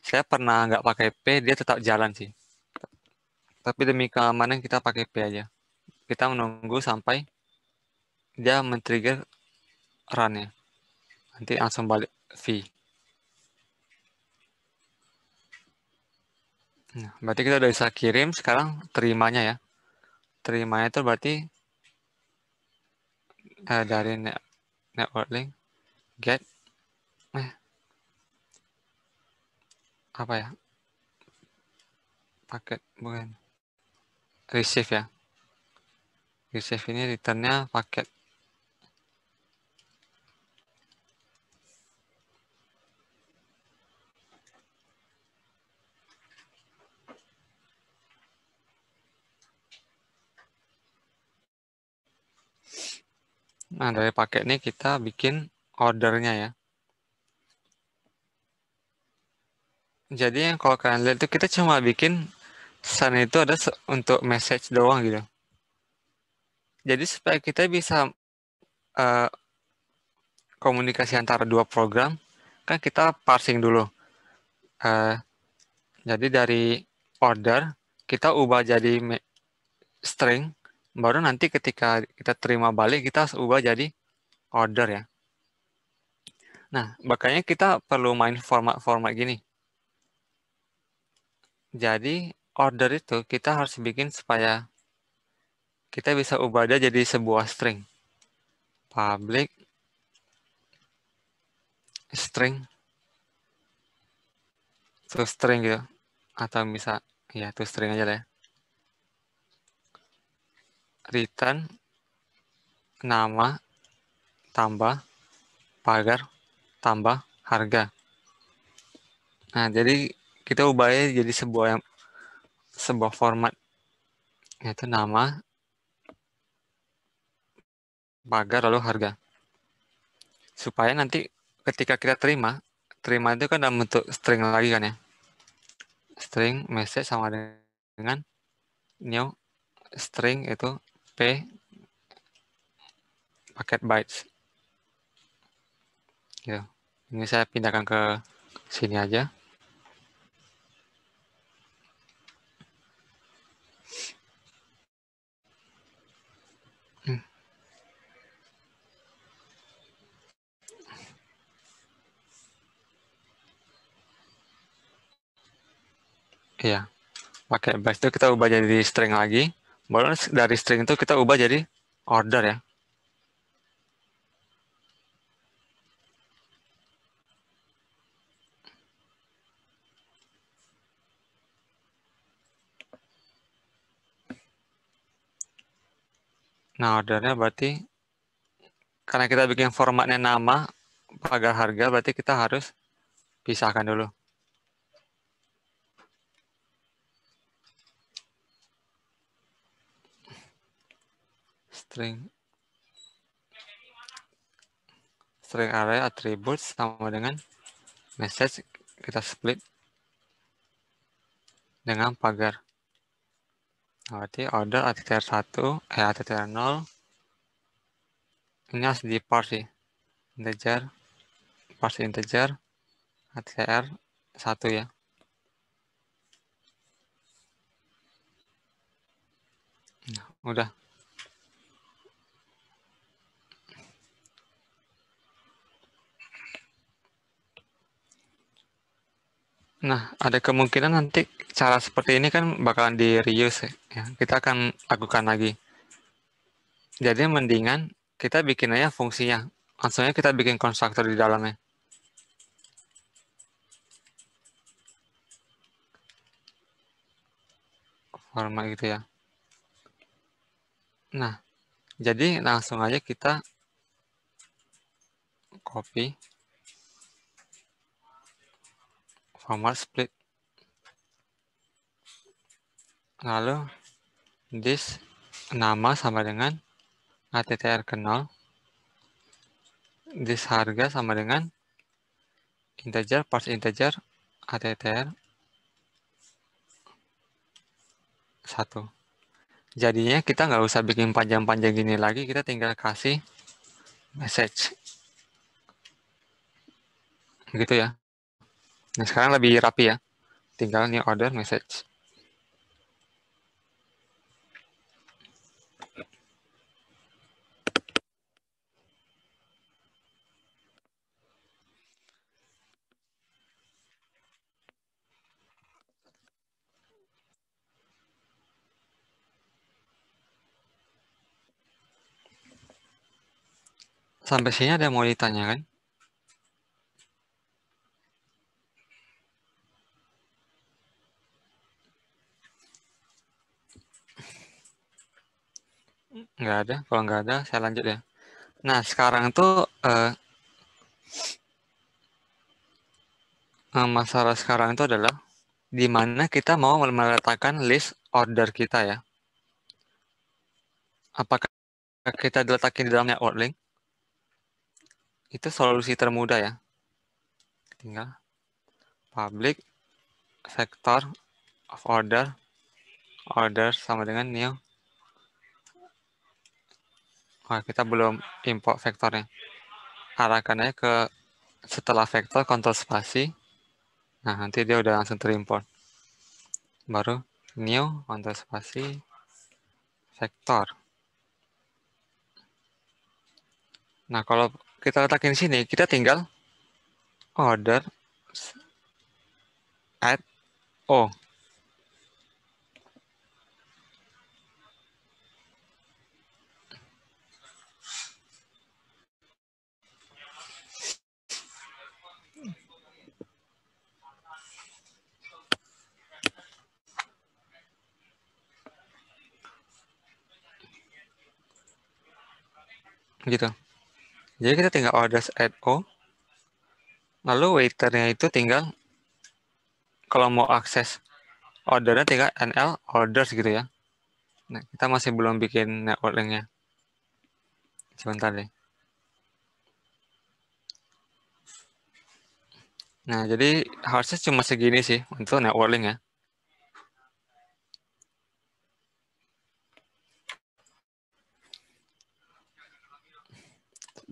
saya pernah nggak pakai P, dia tetap jalan sih. Tapi demi keamanan kita pakai P aja. Kita menunggu sampai dia men-trigger run-nya. Nanti langsung balik V. Nah, berarti kita udah bisa kirim, sekarang terimanya ya. Terimanya itu berarti dari network link get apa ya? Paket bukan. Receive ya. Receive ini return-nya paket. Nah, dari paket ini kita bikin ordernya ya. Jadi yang kalau kalian lihat itu kita cuma bikin send itu ada untuk message doang gitu. Jadi supaya kita bisa komunikasi antara dua program, kan kita parsing dulu. Jadi dari order kita ubah jadi string, baru nanti ketika kita terima balik kita harus ubah jadi order ya. Nah, makanya kita perlu main format-format gini. Jadi order itu kita harus bikin supaya kita bisa ubah dia jadi sebuah string. Public string to string gitu. Atau bisa ya to string aja lah ya. Return nama tambah pagar tambah harga. Nah, jadi kita ubahnya jadi sebuah format, yaitu nama pagar lalu harga. Supaya nanti ketika kita terima itu kan dalam bentuk string lagi kan ya. String message sama dengan new string itu p paket bytes. Gitu. Ini saya pindahkan ke sini aja. Iya. Pakai bytes itu kita ubah jadi string lagi. Baru dari string itu kita ubah jadi order ya. Nah, ordernya berarti karena kita bikin formatnya nama pagar harga, berarti kita harus pisahkan dulu. String array attributes sama dengan message kita split dengan pagar. Nah, berarti order attr 1 attr 0 ini harus di parse sih. Integer parse integer attr 1 ya. Nah, udah. Nah, ada kemungkinan nanti cara seperti ini kan bakalan di reuse ya. Kita akan lakukan lagi. Jadi mendingan kita bikin aja fungsinya. Langsungnya kita bikin konstruktor di dalamnya. Format gitu ya. Nah, jadi langsung aja kita copy format split. Lalu this nama sama dengan attr ke 0. This harga sama dengan integer parse integer attr 1. Jadinya kita nggak usah bikin panjang-panjang gini lagi, kita tinggal kasih message. Gitu ya. Nah, sekarang lebih rapi ya. Tinggal new order message. Sampai sini ada yang mau ditanyakan? Nggak ada. Kalau nggak ada, saya lanjut ya. Nah, sekarang tuh masalah sekarang itu adalah di mana kita mau meletakkan list order kita ya. Apakah kita diletakin di dalam network link? Itu solusi termudah ya. Tinggal public vector of order sama dengan new. Wah, kita belum import vektornya. Arahkan aja ke setelah vektor kontrol spasi. Nah, nanti dia udah langsung terimport. Baru new kontrol spasi vektor. Nah, kalau kita letakin di sini, kita tinggal order add O. Gitu. Jadi kita tinggal orders add O. Lalu waiternya itu tinggal kalau mau akses ordernya tinggal NL orders gitu ya. Nah, kita masih belum bikin network link-nya. Sebentar deh. Nah, jadi harusnya cuma segini sih untuk network link ya.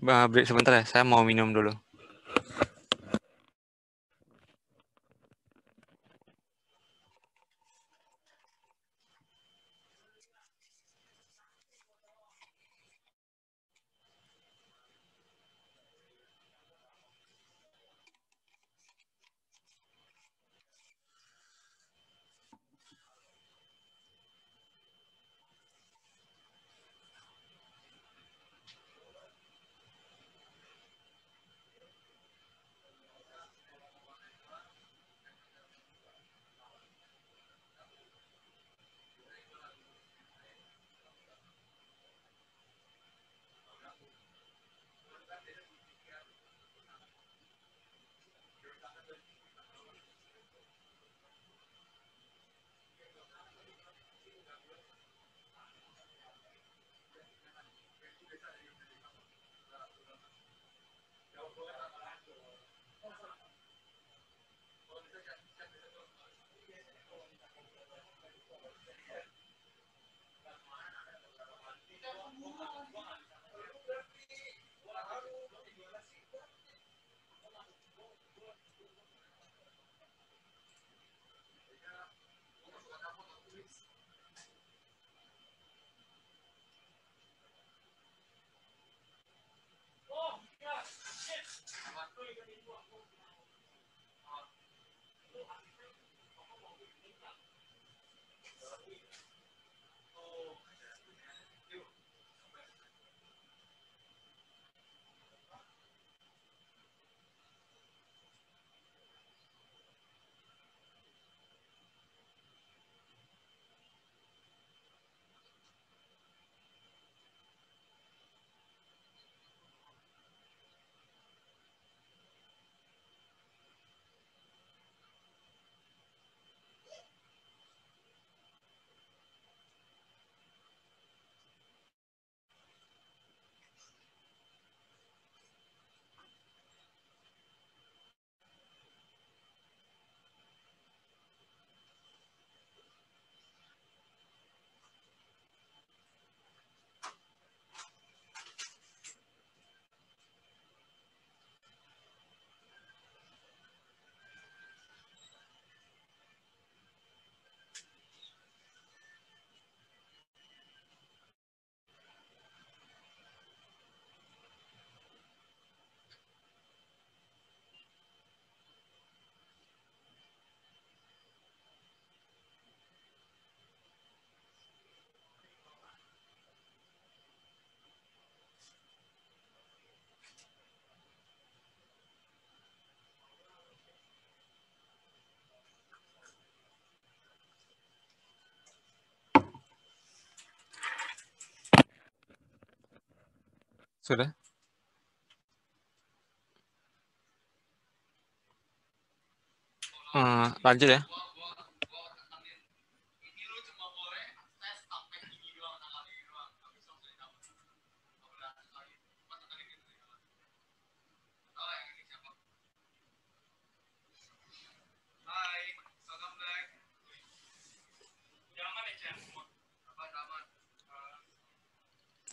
Break sebentar ya, saya mau minum dulu. Sudah? Lanjut ya.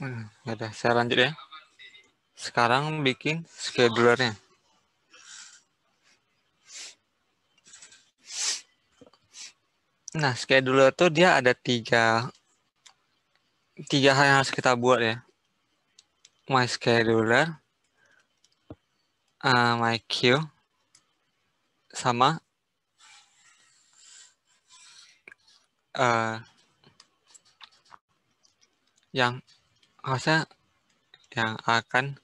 Ya udah, saya lanjut ya. Sekarang bikin schedulernya. Nah, scheduler tuh dia ada tiga hal yang harus kita buat ya. My scheduler, my queue, sama yang harusnya yang akan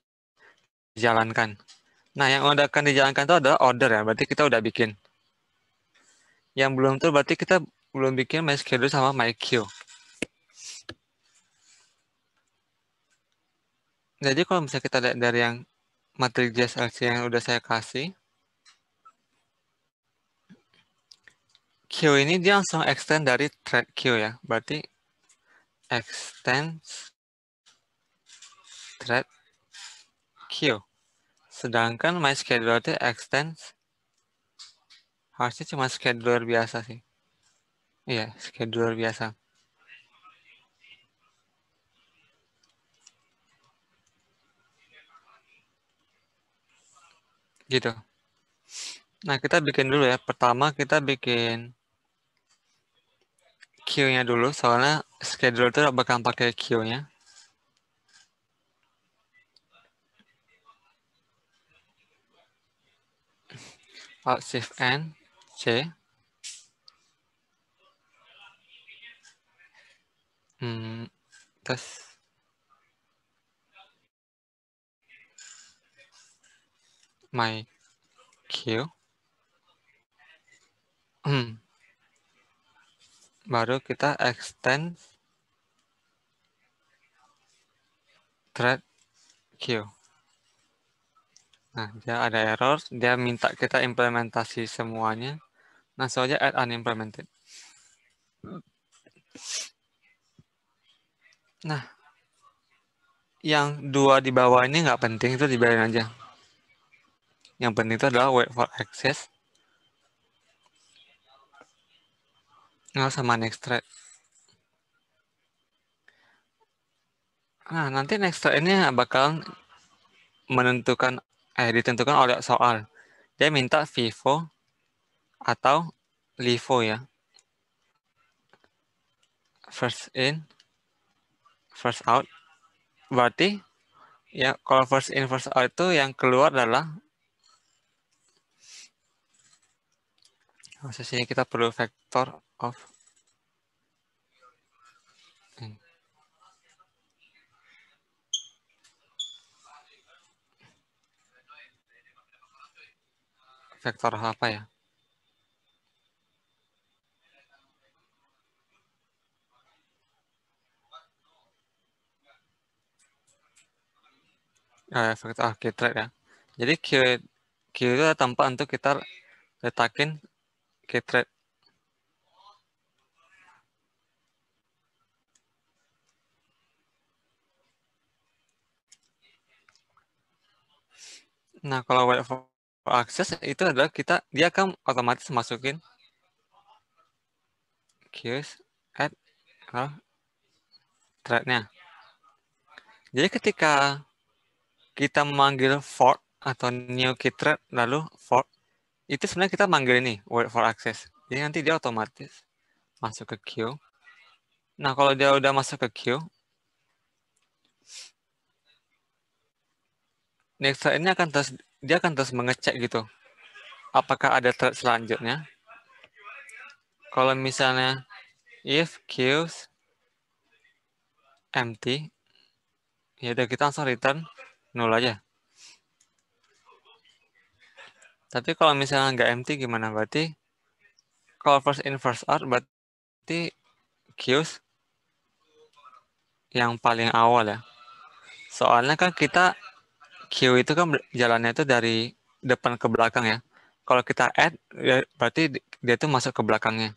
dijalankan. Nah, yang akan dijalankan itu adalah order ya, berarti kita udah bikin. Yang belum tuh berarti kita belum bikin my schedule sama my queue. Jadi kalau misalnya kita lihat dari yang materi JSLC yang udah saya kasih, queue ini dia langsung extend dari thread queue ya. Berarti extend thread queue. Sedangkan my scheduler itu extend harusnya cuma scheduler biasa sih. Iya, scheduler biasa. Gitu. Nah, kita bikin dulu ya. Pertama kita bikin queue-nya dulu, soalnya scheduler itu bakal pakai queue-nya. Alt Shift N, C. Terus my queue. Baru kita extend thread queue. Nah, dia ada error, dia minta kita implementasi semuanya. Nah, saja add unimplemented. Nah, yang dua di bawah ini nggak penting, itu dibiarin aja. Yang penting itu adalah wait for access. Nah, sama next thread. Nah, nanti next thread ini bakal ditentukan oleh soal. Dia minta FIFO atau LIFO ya. First in, first out. Berarti ya kalau first in, first out itu yang keluar adalah sini kita perlu vector of vektor apa ya? Vektor thread ya. Jadi Q itu tempat untuk kita letakin thread. Nah, kalau wait for access itu adalah dia akan otomatis masukin queues add threadnya. Jadi ketika kita memanggil for atau new key thread lalu for, itu sebenarnya kita manggil ini wait for access. Jadi nanti dia otomatis masuk ke queue. Nah, kalau dia udah masuk ke queue, next thread ini dia akan terus mengecek gitu. Apakah ada thread selanjutnya? Kalau misalnya if queues empty, ya udah kita langsung return 0 aja. Tapi kalau misalnya nggak empty gimana? Berarti kalau first in first out berarti queues yang paling awal ya. Soalnya kan kita queue itu kan jalannya itu dari depan ke belakang ya. Kalau kita add ya berarti dia itu masuk ke belakangnya.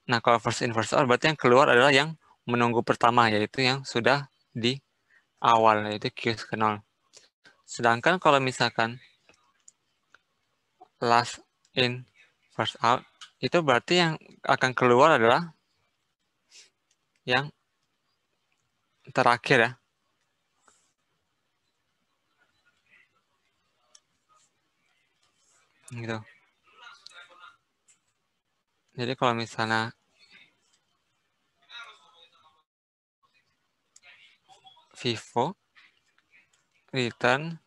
Nah, kalau first in first out berarti yang keluar adalah yang menunggu pertama, yaitu yang sudah di awal, yaitu queues ke 0. Sedangkan kalau misalkan last in first out, itu berarti yang akan keluar adalah yang terakhir ya. Gitu. Jadi kalau misalnya Vivo return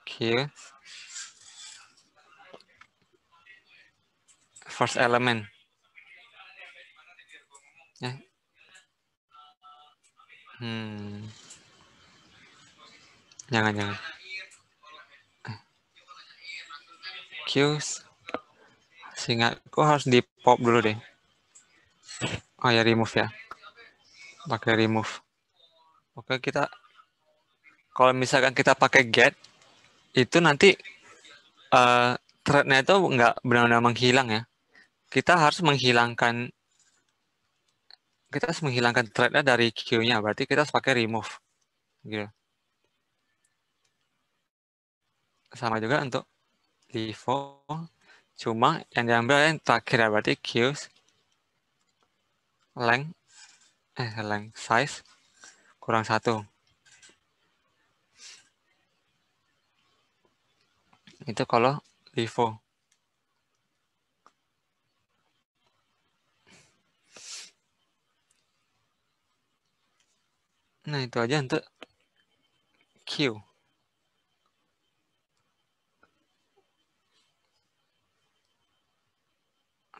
queue first element ya. Jangan queues seingatku harus di pop dulu deh. Oh ya, remove ya, pakai remove. Oke, kita kalau misalkan kita pakai get itu nanti thread-nya itu nggak benar-benar menghilang ya. Kita harus menghilangkan thread-nya dari queue-nya, berarti kita harus pakai remove gitu. Sama juga untuk Vivo, cuma yang diambil yang terakhir ya, berarti queues length size kurang 1. Itu kalau Vivo. Nah, itu aja untuk queue.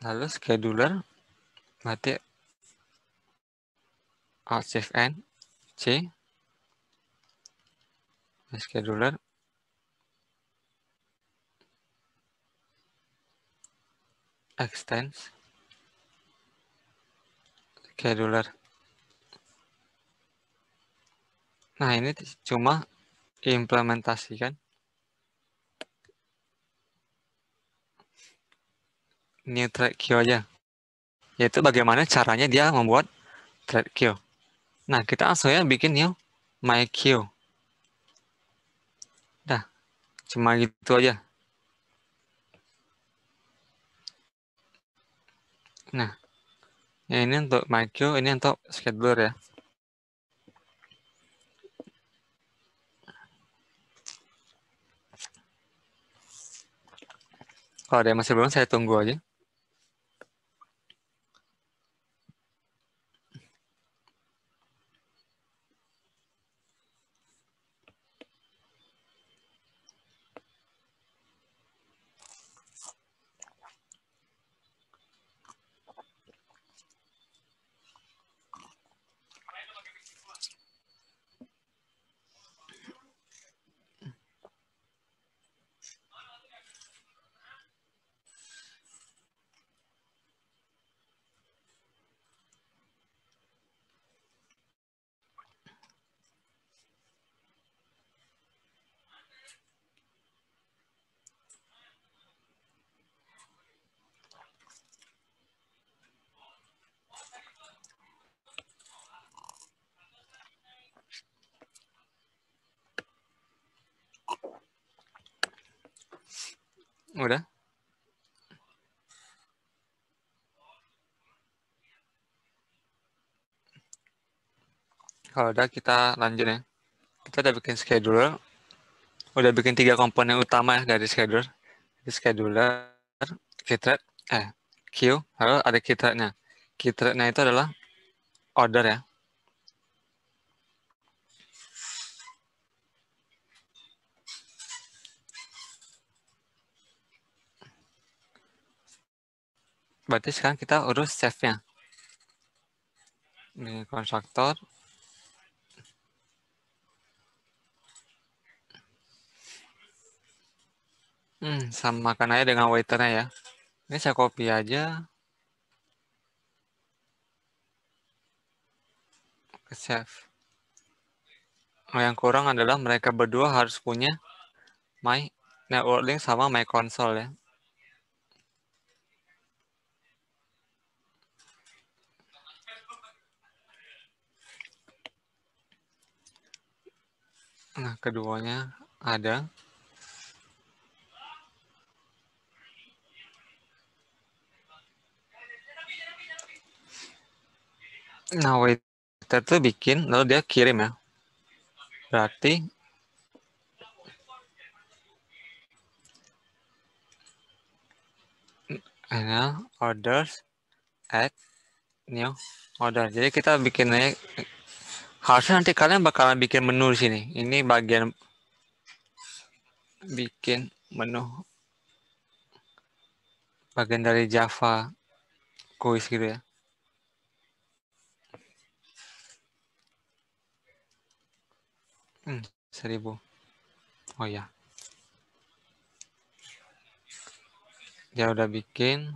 Lalu scheduler berarti Alt Shift N C scheduler extends scheduler. Nah, ini cuma implementasikan new thread queue aja, yaitu bagaimana caranya dia membuat thread queue. Nah, kita langsung ya bikin new my queue. Dah, cuma gitu aja. Nah, ya ini untuk my queue, ini untuk scheduler ya. Kalau ada yang masih belum, saya tunggu aja. Udah? Kalau udah, kita lanjut ya. Kita udah bikin scheduler, udah bikin 3 komponen utama ya dari scheduler. Jadi scheduler, keythread, queue, lalu ada keythread-nya. Keythread-nya itu adalah order ya. Berarti sekarang kita urus save-nya. Ini konstruktor. Samakan aja dengan waiter-nya ya. Ini saya copy aja. Ke save. Yang kurang adalah mereka berdua harus punya my network link sama my console ya. Nah, keduanya ada. Nah, waiter thread itu bikin, lalu dia kirim ya. Berarti orders add new order. Jadi kita bikinnya, harusnya nanti kalian bakalan bikin menu di sini. Ini bagian bikin menu, bagian dari Java quiz gitu ya. Hmm, 1000. Oh ya. Dia udah bikin.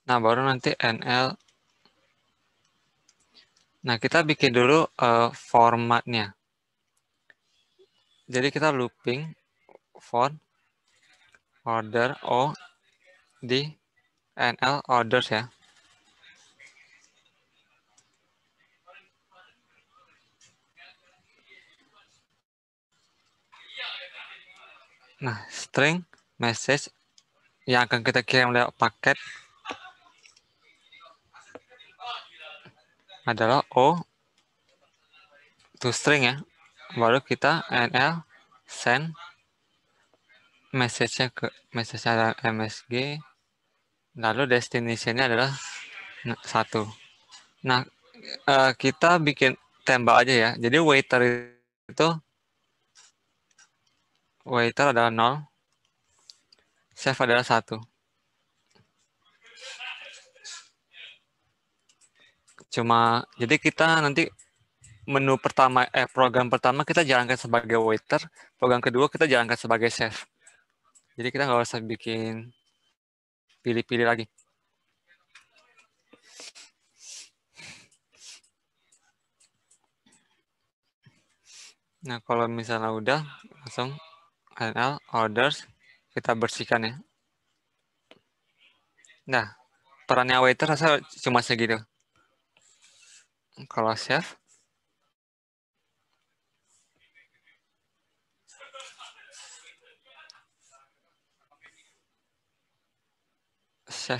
Nah, baru nanti NL. Nah, kita bikin dulu formatnya. Jadi kita looping for order O di NL orders ya. Nah, string message yang akan kita kirim lewat paket adalah O to string ya. Baru kita NL send message-nya ke message adalah MSG, lalu destination-nya adalah 1. Nah, kita bikin tembak aja ya. Jadi waiter adalah 0, chef adalah 1. Cuma jadi kita nanti menu pertama program pertama kita jalankan sebagai waiter, program kedua kita jalankan sebagai chef. Jadi kita nggak usah bikin pilih-pilih lagi. Nah, kalau misalnya udah, langsung NL orders kita bersihkan ya. Nah, perannya waiter rasa cuma segitu. Kalau chef,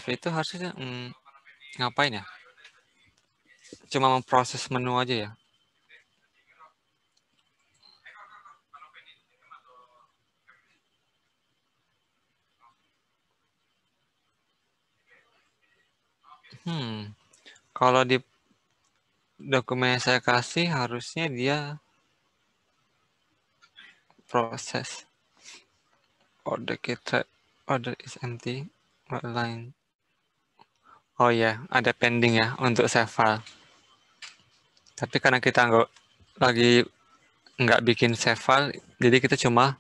itu harusnya ngapain ya? Cuma memproses menu aja ya. Kalau di dokumen yang saya kasih harusnya dia proses order is empty line. Oh ya, ada pending ya untuk save file. Tapi karena kita nggak bikin save file, jadi kita cuma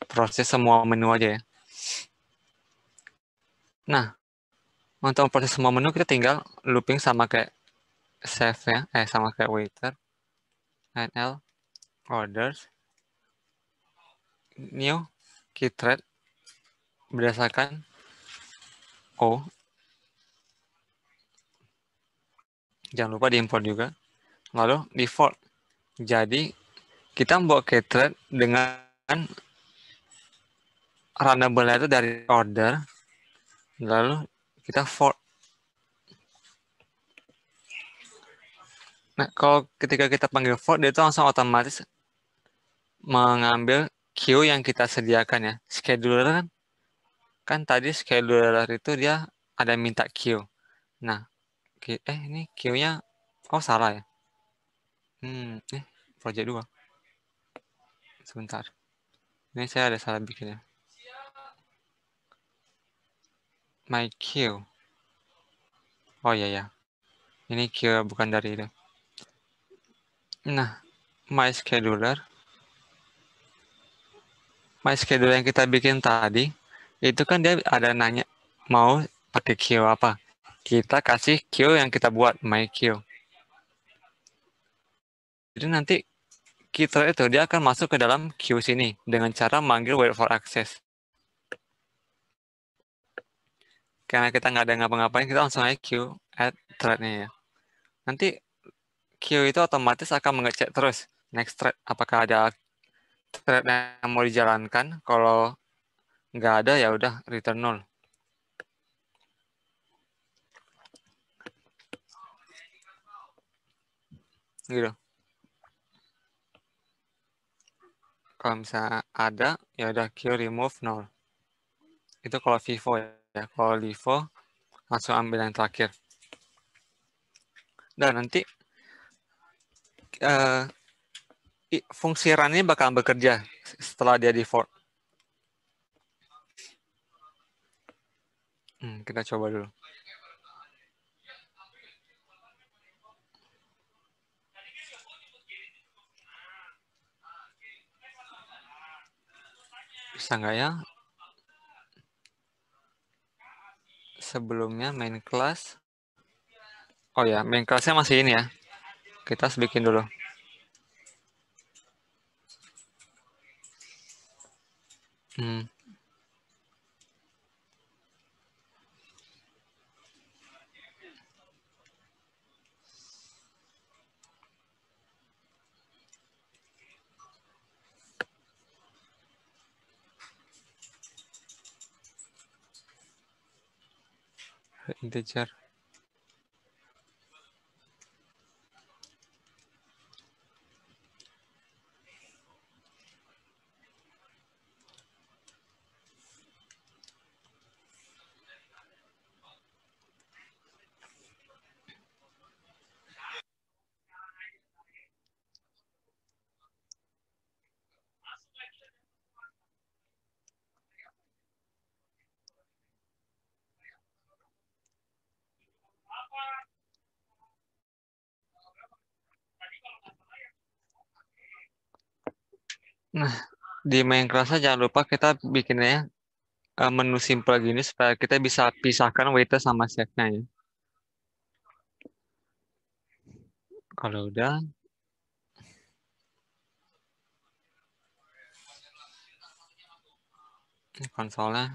proses semua menu aja ya. Nah, untuk proses semua menu kita tinggal looping sama kayak save ya, sama kayak waiter, NL orders new key thread berdasarkan O. Jangan lupa diimport juga. Lalu default. Jadi kita membuat key thread dengan runnable itu dari order. Lalu kita for. Nah, kalau ketika kita panggil for, dia itu langsung otomatis mengambil queue yang kita sediakan ya. Scheduler kan tadi scheduler itu dia ada minta queue. Nah, ini queue-nya salah ya. Project 2. Sebentar. Ini saya ada salah bikinnya. My queue. Oh iya ya. Ini queue bukan dari itu. Nah, my scheduler yang kita bikin tadi, itu kan dia ada nanya mau pakai queue apa. Kita kasih queue yang kita buat, my queue. Jadi nanti kita itu dia akan masuk ke dalam queue sini dengan cara manggil wait for access. Karena kita nggak ada ngapa-ngapain, kita langsung aja queue add thread-nya ya. Nanti queue itu otomatis akan mengecek terus next thread apakah ada thread yang mau dijalankan. Kalau nggak ada ya udah return 0. gitu. Kalau misalnya ada, ya udah Q remove 0. Itu kalau Vivo ya. Kalau Livo langsung ambil yang terakhir. Dan nanti fungsi run ini bakal bekerja setelah dia default. Kita coba dulu. Bisa nggak ya? Sebelumnya main class. Oh ya, main classnya masih ini ya. Kita harus bikin dulu. Integer. Nah, di main class jangan lupa kita bikinnya menu simple gini supaya kita bisa pisahkan waiter sama chefnya ya. Kalau udah, konsolnya.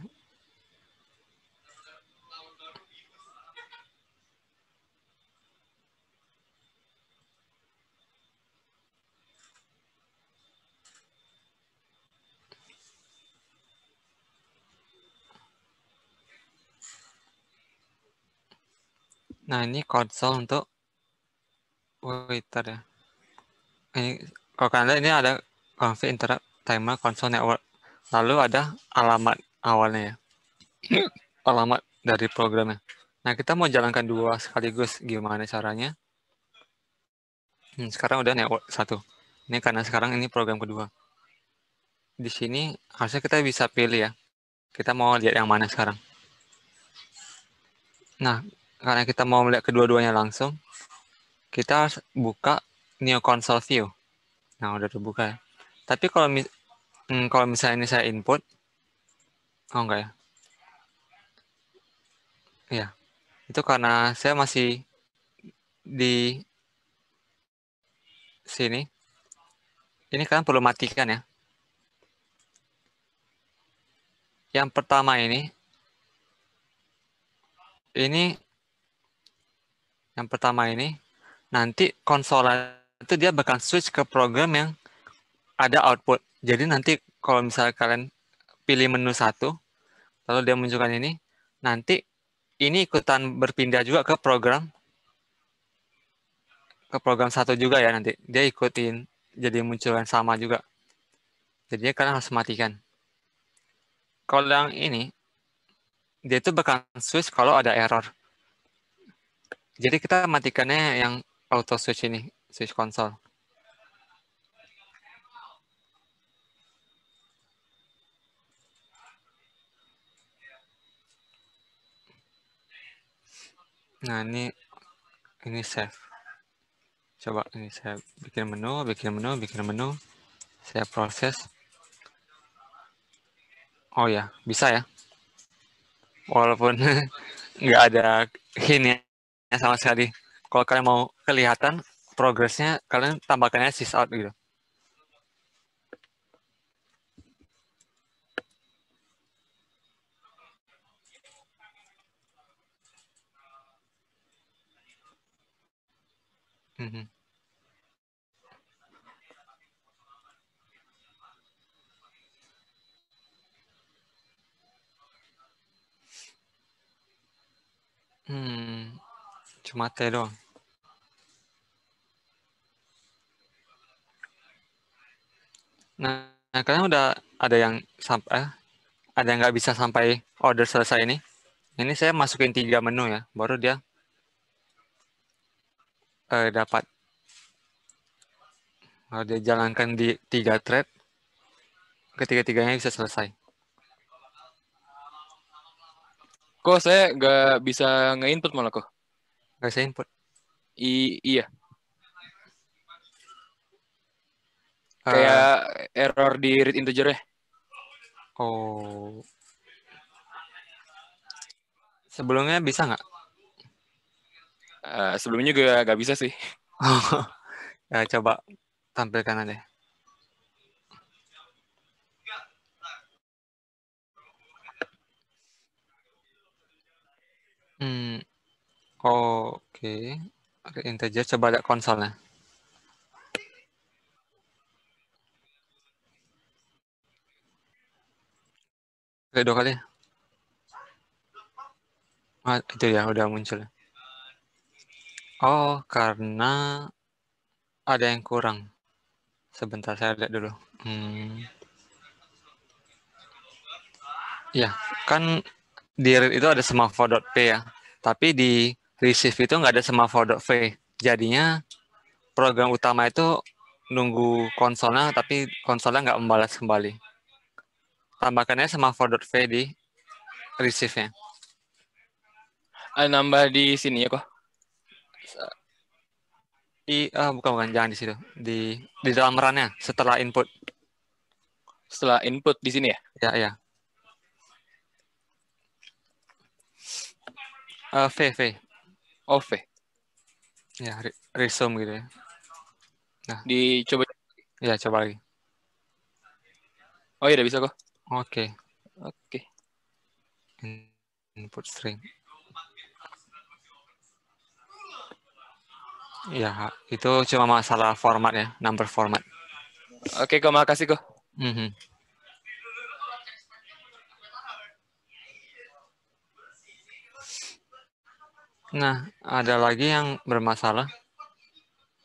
Nah, ini konsol untuk waiter ya. Ini kalau kalian lihat ini ada config interrupt timer console network. Lalu ada alamat awalnya ya. Alamat dari programnya. Nah, kita mau jalankan dua sekaligus. Gimana caranya? Sekarang udah network 1. Ini karena sekarang ini program kedua. Di sini harusnya kita bisa pilih ya. Kita mau lihat yang mana sekarang. Nah, karena kita mau melihat kedua-duanya langsung, kita harus buka New Console View. Nah, udah terbuka ya. Tapi kalau misalnya ini saya input, oh enggak ya? Iya, itu karena saya masih di sini. Ini kan perlu matikan ya. Yang pertama ini yang pertama ini nanti konsol itu dia bakal switch ke program yang ada output. Jadi nanti kalau misalnya kalian pilih menu 1, lalu dia munculkan ini, nanti ini ikutan berpindah juga ke program 1 juga ya nanti. Dia ikutin jadi muncul yang sama juga. Jadi kalian harus matikan. Kalau yang ini, dia itu bakal switch kalau ada error. Jadi kita matikannya yang auto switch ini, switch console. Nah, ini save. Coba ini saya bikin menu. Saya proses. Oh ya, bisa ya. Walaupun nggak ada hint sama sekali. Kalau kalian mau kelihatan progresnya, kalian tambahkannya sysout gitu. Cuma T doang. Nah, kalian udah ada yang sampai ada yang nggak bisa sampai order selesai ini. Ini saya masukin 3 menu ya, baru dia dapat. Kalau dia jalankan di 3 thread, ketiga-tiganya bisa selesai. Kok saya nggak bisa nge-input malah kok. Nggak bisa input. Iya, Eh, kayak error di read integer ya. oh, sebelumnya bisa nggak? Sebelumnya juga nggak bisa sih. Ya, coba tampilkan aja. Oke. Read integer, coba lihat konsolnya. Oke, 2 kali. Itu ya, udah muncul. Oh, karena ada yang kurang. Sebentar, saya lihat dulu. Ya, kan di read itu ada semaphore.p ya. Tapi di receive itu nggak ada semaphore.v. Jadinya program utama itu nunggu konsolnya, tapi konsolnya nggak membalas kembali. Tambahkannya semaphore.v di receive-nya. Nambah di sini ya kok. Bukan, jangan di situ. Di dalam run-nya, setelah input. Setelah input di sini ya. Ya. V. Oh, V. Ya, resume gitu ya. Nah, Dicoba. ya coba lagi. Oh iya, udah bisa kok. Oke. Oke. Input string. Ya, itu cuma masalah format ya, number format. Oke kok, makasih kok. Nah, ada lagi yang bermasalah.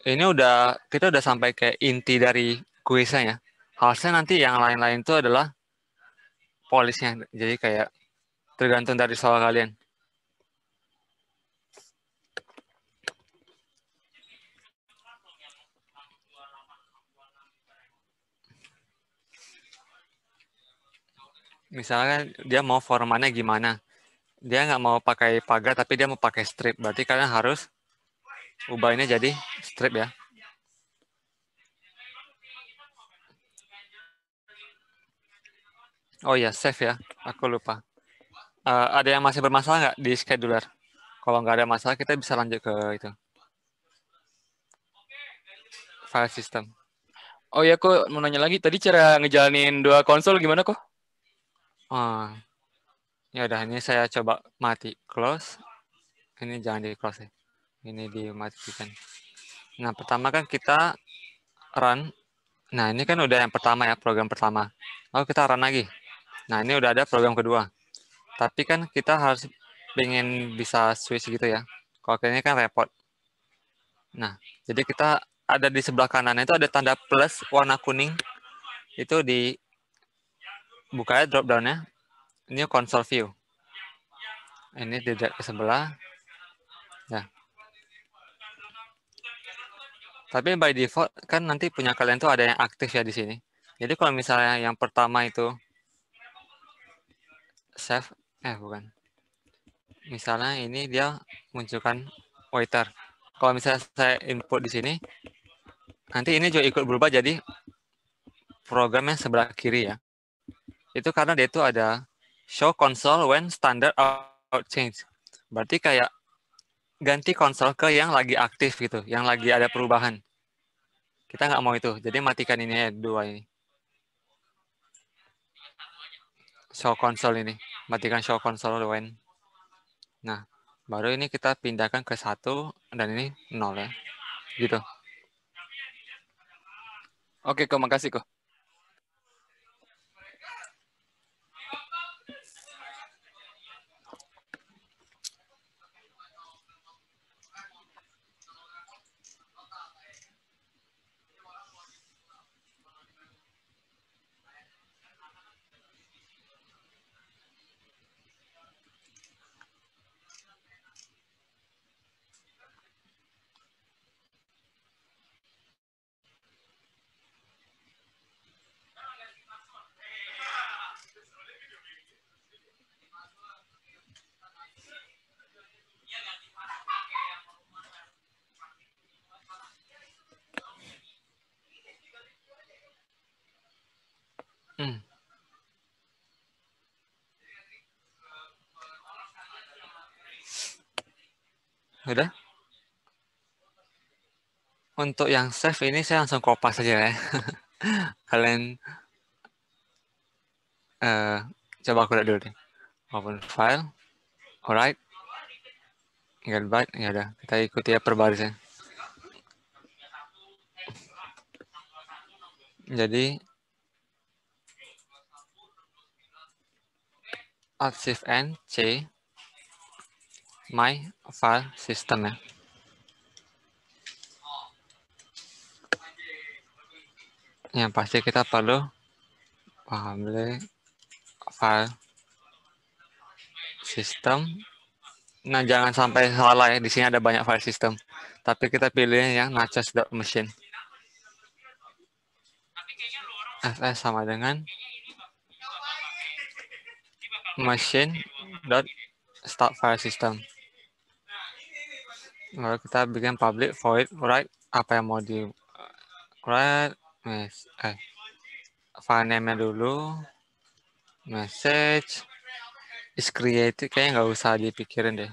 Ini kita udah sampai ke inti dari kuisnya ya. Harusnya nanti yang lain-lain itu adalah polisnya. Jadi kayak tergantung dari soal kalian. Misalnya dia mau formatnya gimana. Dia nggak mau pakai pagar, tapi dia mau pakai strip. Berarti kalian harus ubah ini jadi strip ya. Oh iya, save ya. Aku lupa. Ada yang masih bermasalah nggak di scheduler? Kalau nggak ada masalah, kita bisa lanjut ke itu. File system. Oh ya kok, mau nanya lagi. Tadi cara ngejalanin 2 konsol gimana kok? Ya udah, ini saya coba mati. Close. Ini jangan di close ya. Ini dimatikan. Nah, pertama kan kita run. Nah, ini kan udah yang pertama ya, program pertama. Lalu kita run lagi. Nah, ini udah ada program kedua. Tapi kan kita harus pengen bisa switch gitu ya. Kalau ini kan repot. Nah, jadi kita ada di sebelah kanan itu ada tanda plus warna kuning. Itu di buka drop down-nya. Ini console view. Ini di ke sebelah. Ya. Tapi by default kan nanti punya kalian tuh ada yang aktif ya di sini. Jadi kalau misalnya yang pertama itu save, bukan. Misalnya ini dia munculkan waiter. Kalau misalnya saya input di sini, nanti ini juga ikut berubah jadi program yang sebelah kiri ya. Itu karena dia itu ada show console when standard out change. Berarti kayak ganti konsol ke yang lagi aktif gitu, yang lagi ada perubahan. Kita nggak mau itu, jadi matikan ini ya, 2 ini. Show console ini, matikan show console when. Nah, baru ini kita pindahkan ke 1 dan ini 0 ya, gitu. Oke kok, makasih kok. Udah? Untuk yang save ini saya langsung kopas saja ya. Kalian coba aku lihat dulu deh. Open file. Alright. Gigabyte. Ya udah, kita ikuti ya per barisnya. Jadi Alt Shift N C my file system ya. Yang pasti kita perlu public file system. Nah, jangan sampai salah ya. Di sini ada banyak file system. Tapi kita pilih yang nachos.machine. fs sama dengan machine.start file system. Lalu kita bikin public void write apa yang mau di write file name-nya dulu, message is created, kayaknya nggak usah dipikirin deh.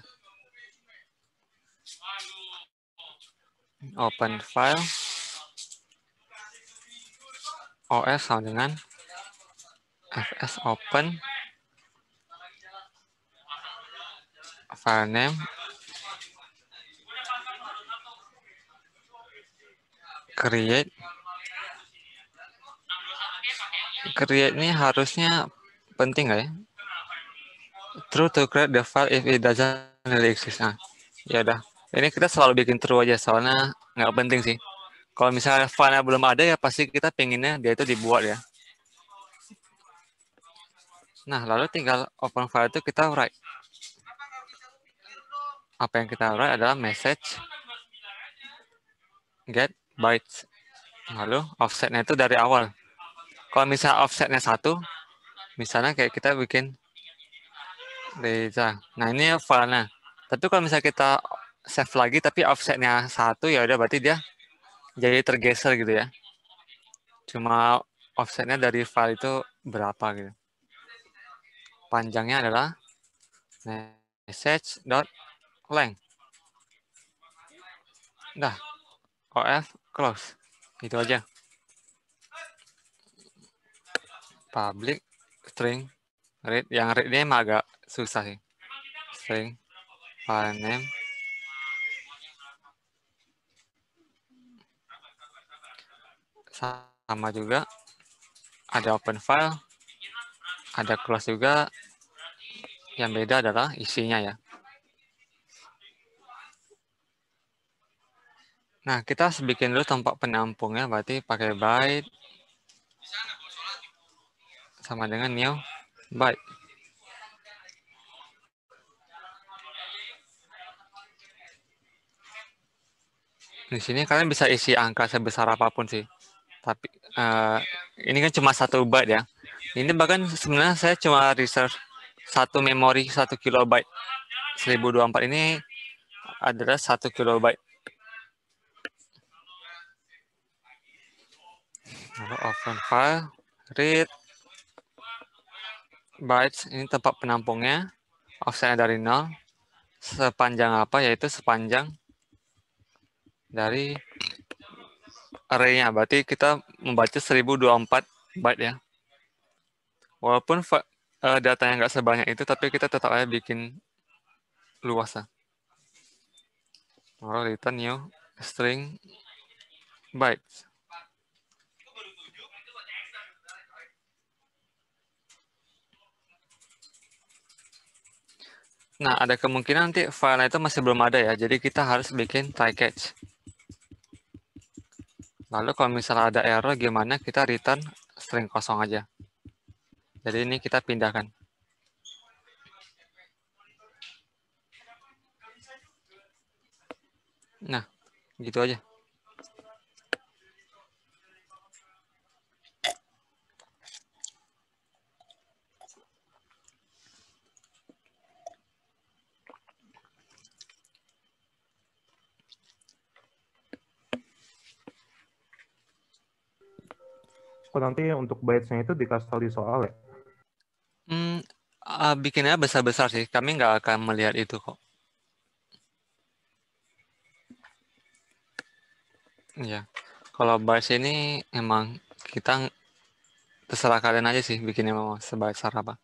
Open file os sama dengan fs open file name create ini harusnya penting nggak ya? True to create the file if it doesn't really exist. Nah, ya udah. Ini kita selalu bikin true aja soalnya nggak penting sih. Kalau misalnya file-nya belum ada ya pasti kita pengennya dia itu dibuat ya. Nah, lalu tinggal open file itu kita write. Apa yang kita write adalah message get bytes. Lalu offsetnya itu dari awal. Kalau misalnya offsetnya 1, misalnya kayak kita bikin Reza. Nah, ini filenya. Tapi kalau misalnya kita save lagi tapi offsetnya 1, ya udah berarti dia jadi tergeser gitu ya. Cuma offsetnya dari file itu berapa gitu. Panjangnya adalah message.length. Dah. OF close. Itu aja. Public string read. Yang read ini emang agak susah sih. String file name sama juga. Ada open file, ada close juga. Yang beda adalah isinya ya. Nah, kita harus bikin dulu tempat penampungnya, berarti pakai byte sama dengan new byte. Di sini kalian bisa isi angka sebesar apapun sih. Tapi ini kan cuma 1 byte ya. Ini bahkan sebenarnya saya cuma reserve 1 memori 1 kilobyte. 1024 ini adalah 1 kilobyte. Lalu open file, read, bytes, ini tempat penampungnya, offsetnya dari 0, sepanjang apa, yaitu sepanjang dari array-nya, berarti kita membaca 1024 byte ya. Walaupun datanya nggak sebanyak itu, tapi kita tetap aja bikin luas lah. Lalu return new string bytes. Nah, ada kemungkinan nanti file itu masih belum ada ya, jadi kita harus bikin try catch. Lalu kalau misalnya ada error, gimana kita return string kosong aja. Jadi ini kita pindahkan. Nah, gitu aja. Kok nanti untuk bytes-nya itu dikasih tahu di soal ya? Bikinnya besar-besar sih. Kami nggak akan melihat itu kok. Iya. Kalau batch ini emang kita terserah kalian aja sih bikinnya mau sebesar apa.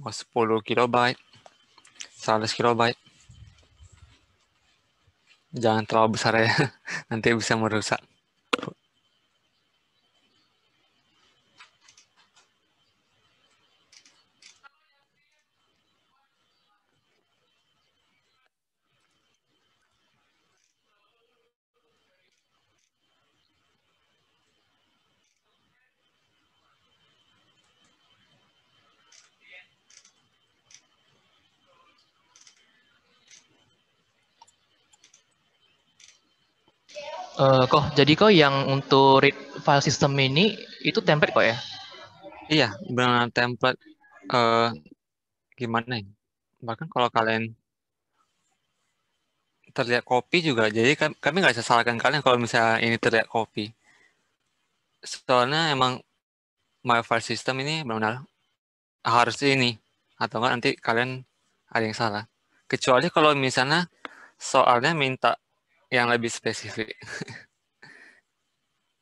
Mau 10 kilobyte, 100 kilobyte. Jangan terlalu besar ya, nanti bisa merusak. Jadi kok yang untuk read file system ini itu template kok ya? Iya, benar template gimana ya? Bahkan kalau kalian terlihat copy juga, jadi kami nggak bisa salahkan kalian kalau misalnya ini terlihat copy. Soalnya emang my file system ini benar-benar harus ini, atau enggak nanti kalian ada yang salah. Kecuali kalau misalnya soalnya minta yang lebih spesifik.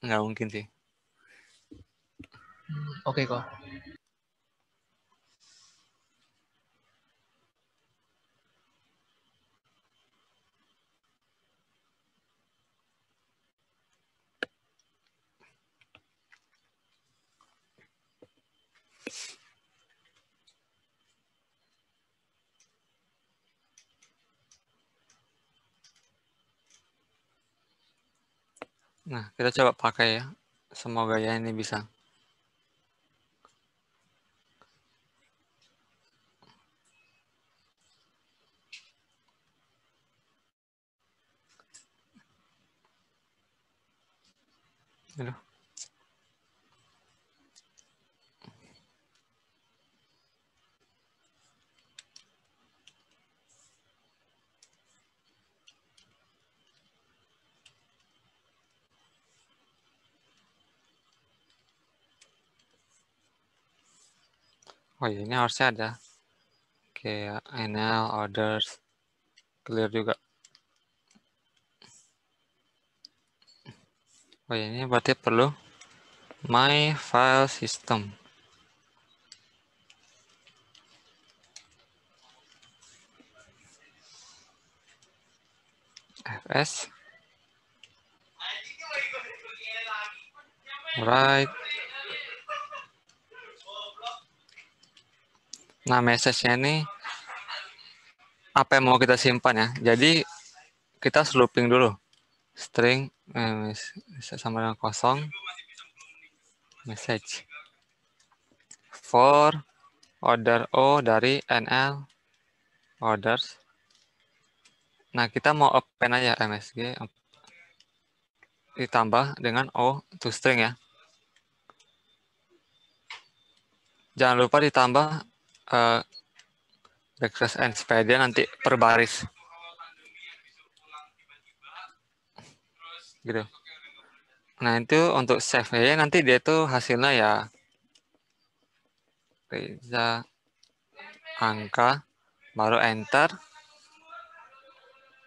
Nggak mungkin sih. Oke kok. Nah, kita coba pakai ya. Semoga ya ini bisa. Aduh. Oh iya, ini harusnya ada kayak NL, orders, clear juga. Oh iya, ini berarti perlu my file system. fs. Right. Nah, message-nya ini apa yang mau kita simpan ya. Jadi kita looping dulu. String sama dengan kosong. Message. For order O dari NL orders. Nah, kita mau append aja MSG ditambah dengan O to string ya. Jangan lupa ditambah backslash n supaya dia nanti per baris. Gitu. Nah, itu untuk save-nya nanti dia tuh hasilnya ya Reza angka baru enter.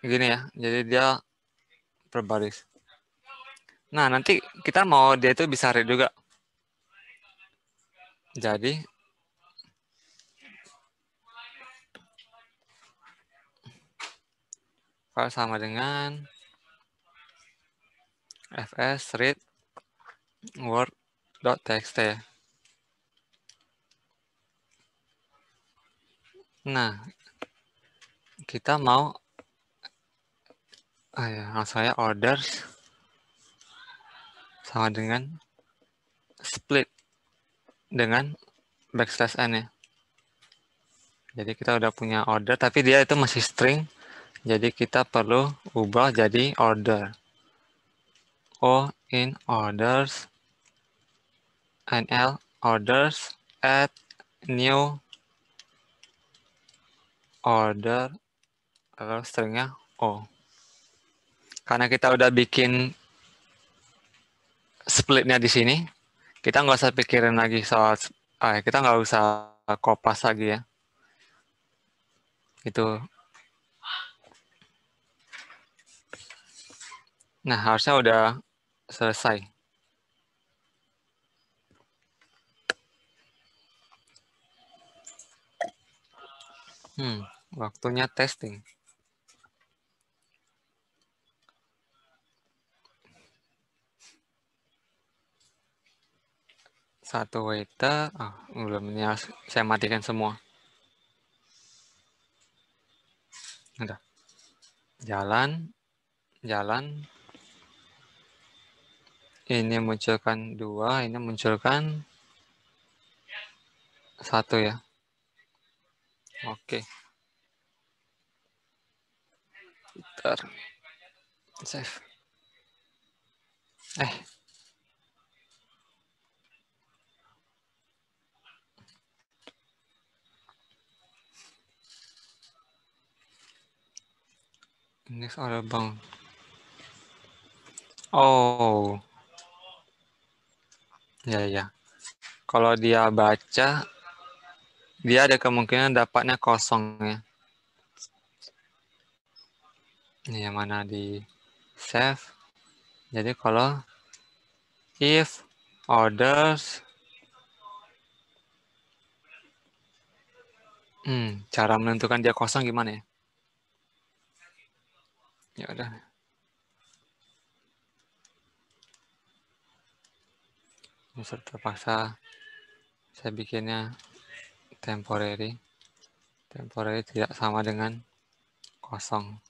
Gini ya. Jadi dia per baris. Nah, nanti kita mau dia itu bisa read juga. Jadi file sama dengan fs read word.txt ya. Nah, kita mau langsung aja orders sama dengan split dengan backslash n ya. Jadi kita udah punya order, tapi dia itu masih string. Jadi kita perlu ubah jadi order. O in orders, NL orders, add new order, lalu stringnya O. Karena kita udah bikin splitnya di sini, kita nggak usah pikirin lagi soal, kita nggak usah kopas lagi ya. Itu. Nah, harusnya udah selesai. Waktunya testing. Satu waiter, belum, ini harus saya matikan semua. Udah. Jalan. Ini munculkan 2, ini munculkan 1 ya. Oke. Bentar. Save. Next order bound. Oh. Ya. Kalau dia baca, dia ada kemungkinan dapatnya kosong ya. Ini yang mana di save. Jadi kalau if orders, cara menentukan dia kosong gimana ya? Ya udah. Ini terpaksa saya bikinnya temporary. Temporary tidak sama dengan kosong.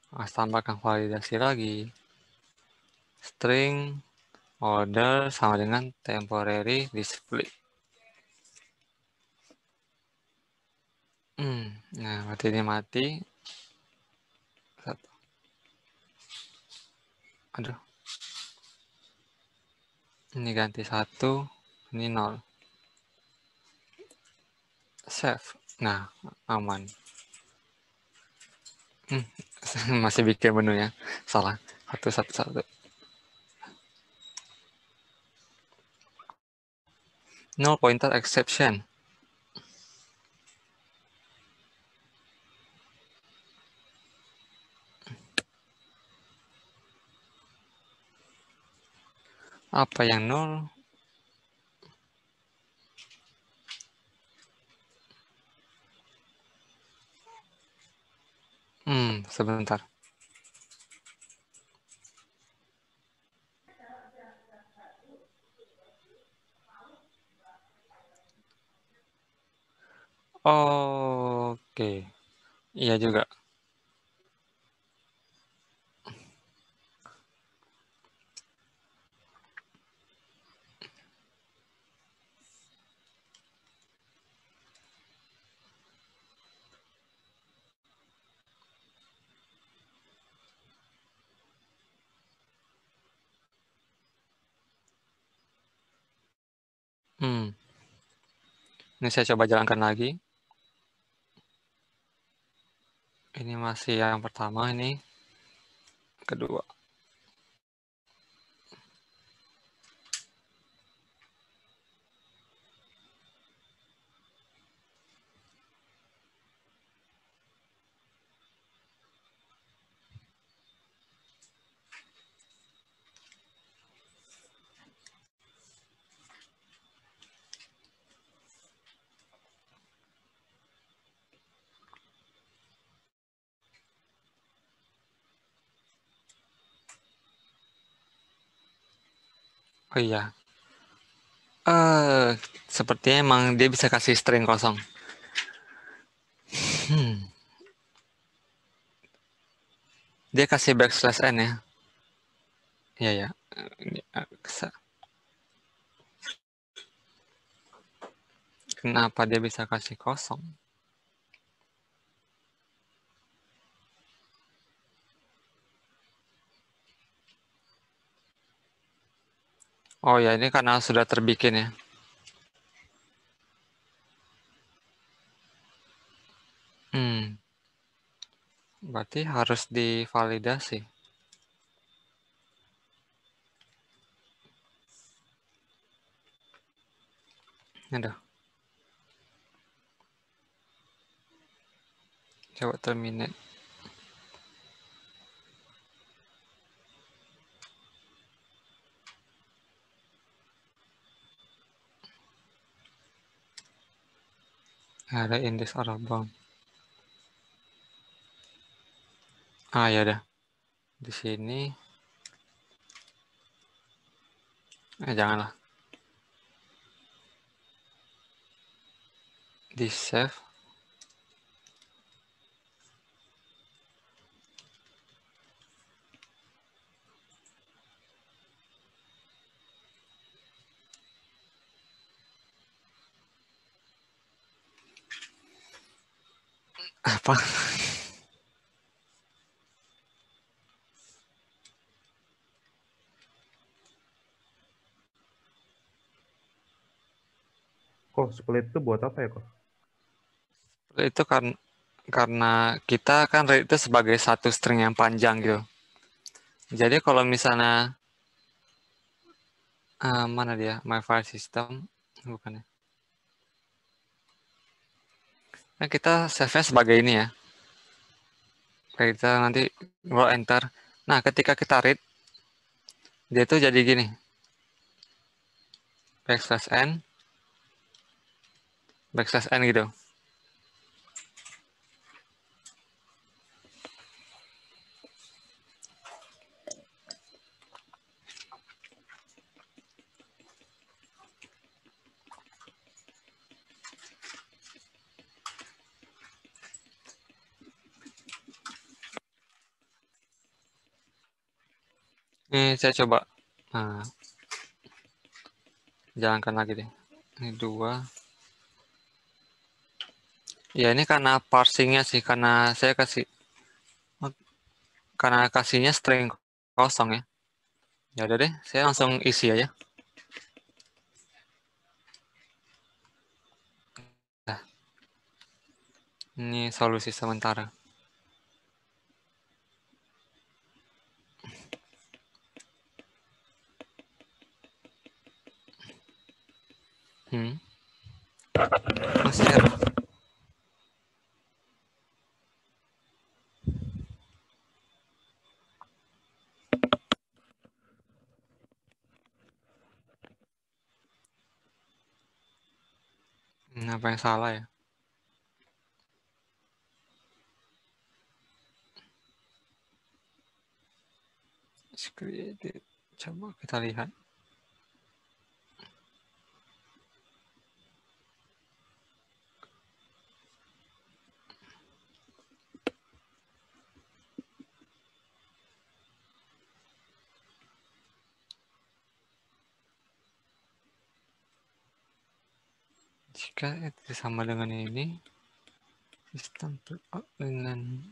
Tambahkan validasi lagi. String order sama dengan temporary display. Nah, berarti ini mati. Aduh. Ini ganti 1, ini 0. Save. Nah, aman. Masih bikin menunya. Salah. 1. Null pointer exception. Apa yang nol? Sebentar. Oke. Iya juga. Ini saya coba jalankan lagi. Ini masih yang pertama, ini kedua. Oh iya. Sepertinya emang dia bisa kasih string kosong. Dia kasih backslash n ya. Iya ya. Kenapa dia bisa kasih kosong? Oh ya, ini karena sudah terbikin ya. Berarti harus divalidasi. Aduh. Coba terminate. Ada index out of bound. Ya udah. Di sini. Janganlah. Di save. Apa? Kok split itu buat apa ya kok? Itu karena kita kan read itu sebagai satu string yang panjang gitu. Jadi kalau misalnya mana dia? My file system bukan ya? Nah, kita save-nya sebagai ini ya. Kita nanti roll enter. Nah, ketika kita read dia tuh jadi gini. \n \n gitu. Ini saya coba jalankan lagi deh. Ini 2. Ya ini karena parsingnya sih, karena saya kasihnya string kosong ya. Ya udah deh, saya langsung isi aja. Nah, ini solusi sementara. Masih error. Apa yang salah ya? Created. Coba kita lihat. Jika itu sama dengan ini, sistem dengan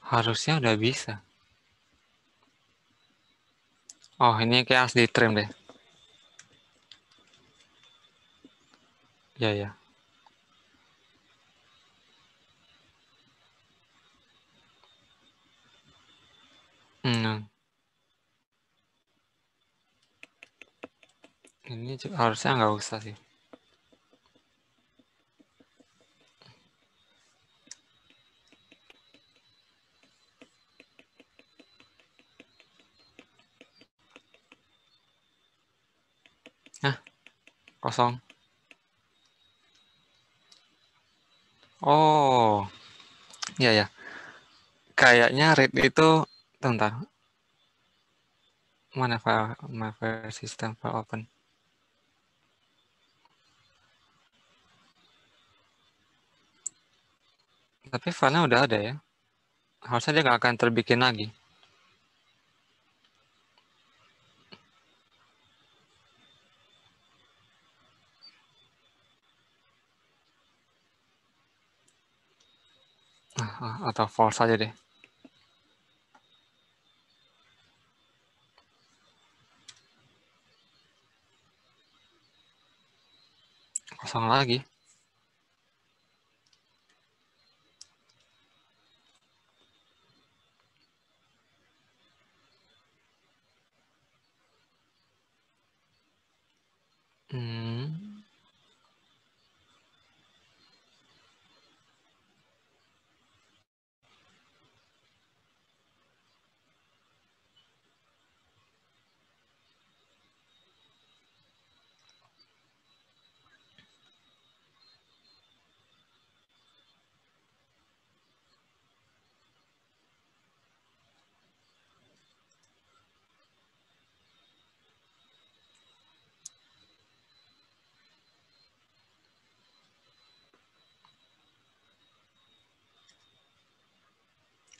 harusnya udah bisa. Oh, ini kayak harus di trim deh. Ya, ya. Ini harusnya nggak usah sih. Kosong. Oh, iya ya. Kayaknya read itu, bentar. Mana file, my file system file open. Tapi filenya udah ada ya. Harusnya dia nggak akan terbikin lagi. Atau false aja deh. Kosong lagi.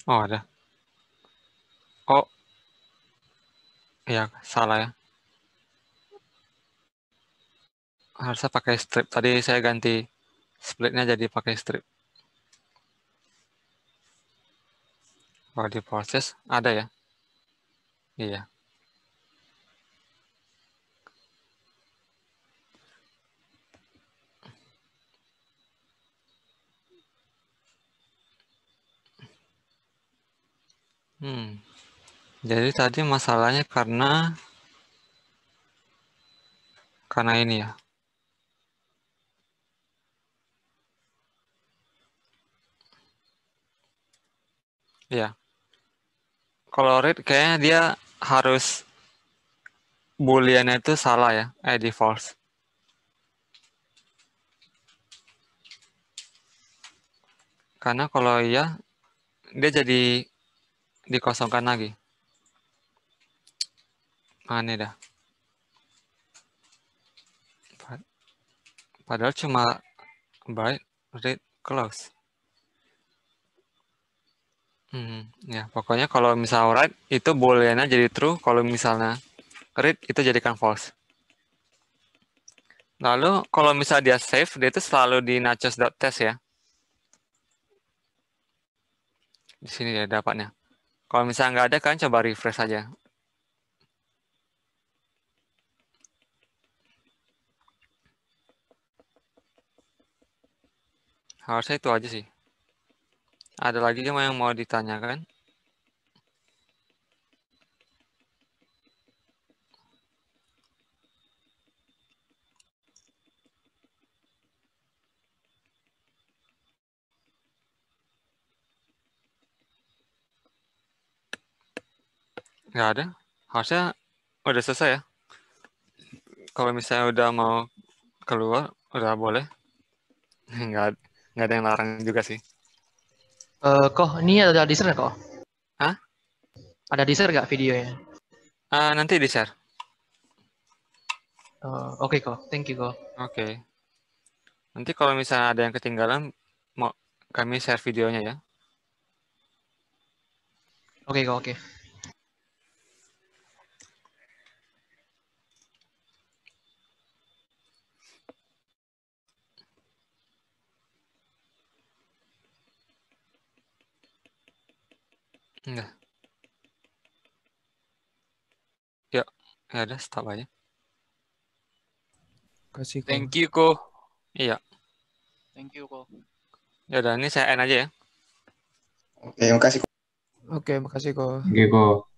Oh, ada. Oh, ya salah ya. Harusnya pakai strip. Tadi saya ganti splitnya jadi pakai strip. Kalau di proses ada ya. Iya. Jadi tadi masalahnya karena ini ya. Iya. Kalau read kayaknya dia harus booleannya itu salah ya, di false. Karena kalau iya, dia jadi dikosongkan lagi. Aneh dah. Padahal cuma byte, read, close. Ya, pokoknya kalau misal write itu booleannya jadi true, kalau misalnya read itu jadikan false. Lalu kalau misal dia save, dia itu selalu di nachos.test ya. Di sini ya dapatnya. Kalau misalnya nggak ada kan coba refresh aja. Harusnya itu aja sih. Ada lagi yang mau ditanyakan? Nggak ada. Harusnya udah selesai ya. Kalau misalnya udah mau keluar, udah boleh. Nggak ada yang larang juga sih. Kok ini ada di-share nggak kok? Hah? Ada di-share nggak videonya? Nanti di-share. Oke kok, thank you kok. Oke. Nanti kalau misalnya ada yang ketinggalan, mau kami share videonya ya. Oke kok, oke. Enggak. Yuk, ya udah stop aja. Kasih kok. Thank you, Ko. Iya. Thank you, Ko. Ya udah, ini saya end aja ya. Oke, makasih. Oke, makasih kok. Oke, kok.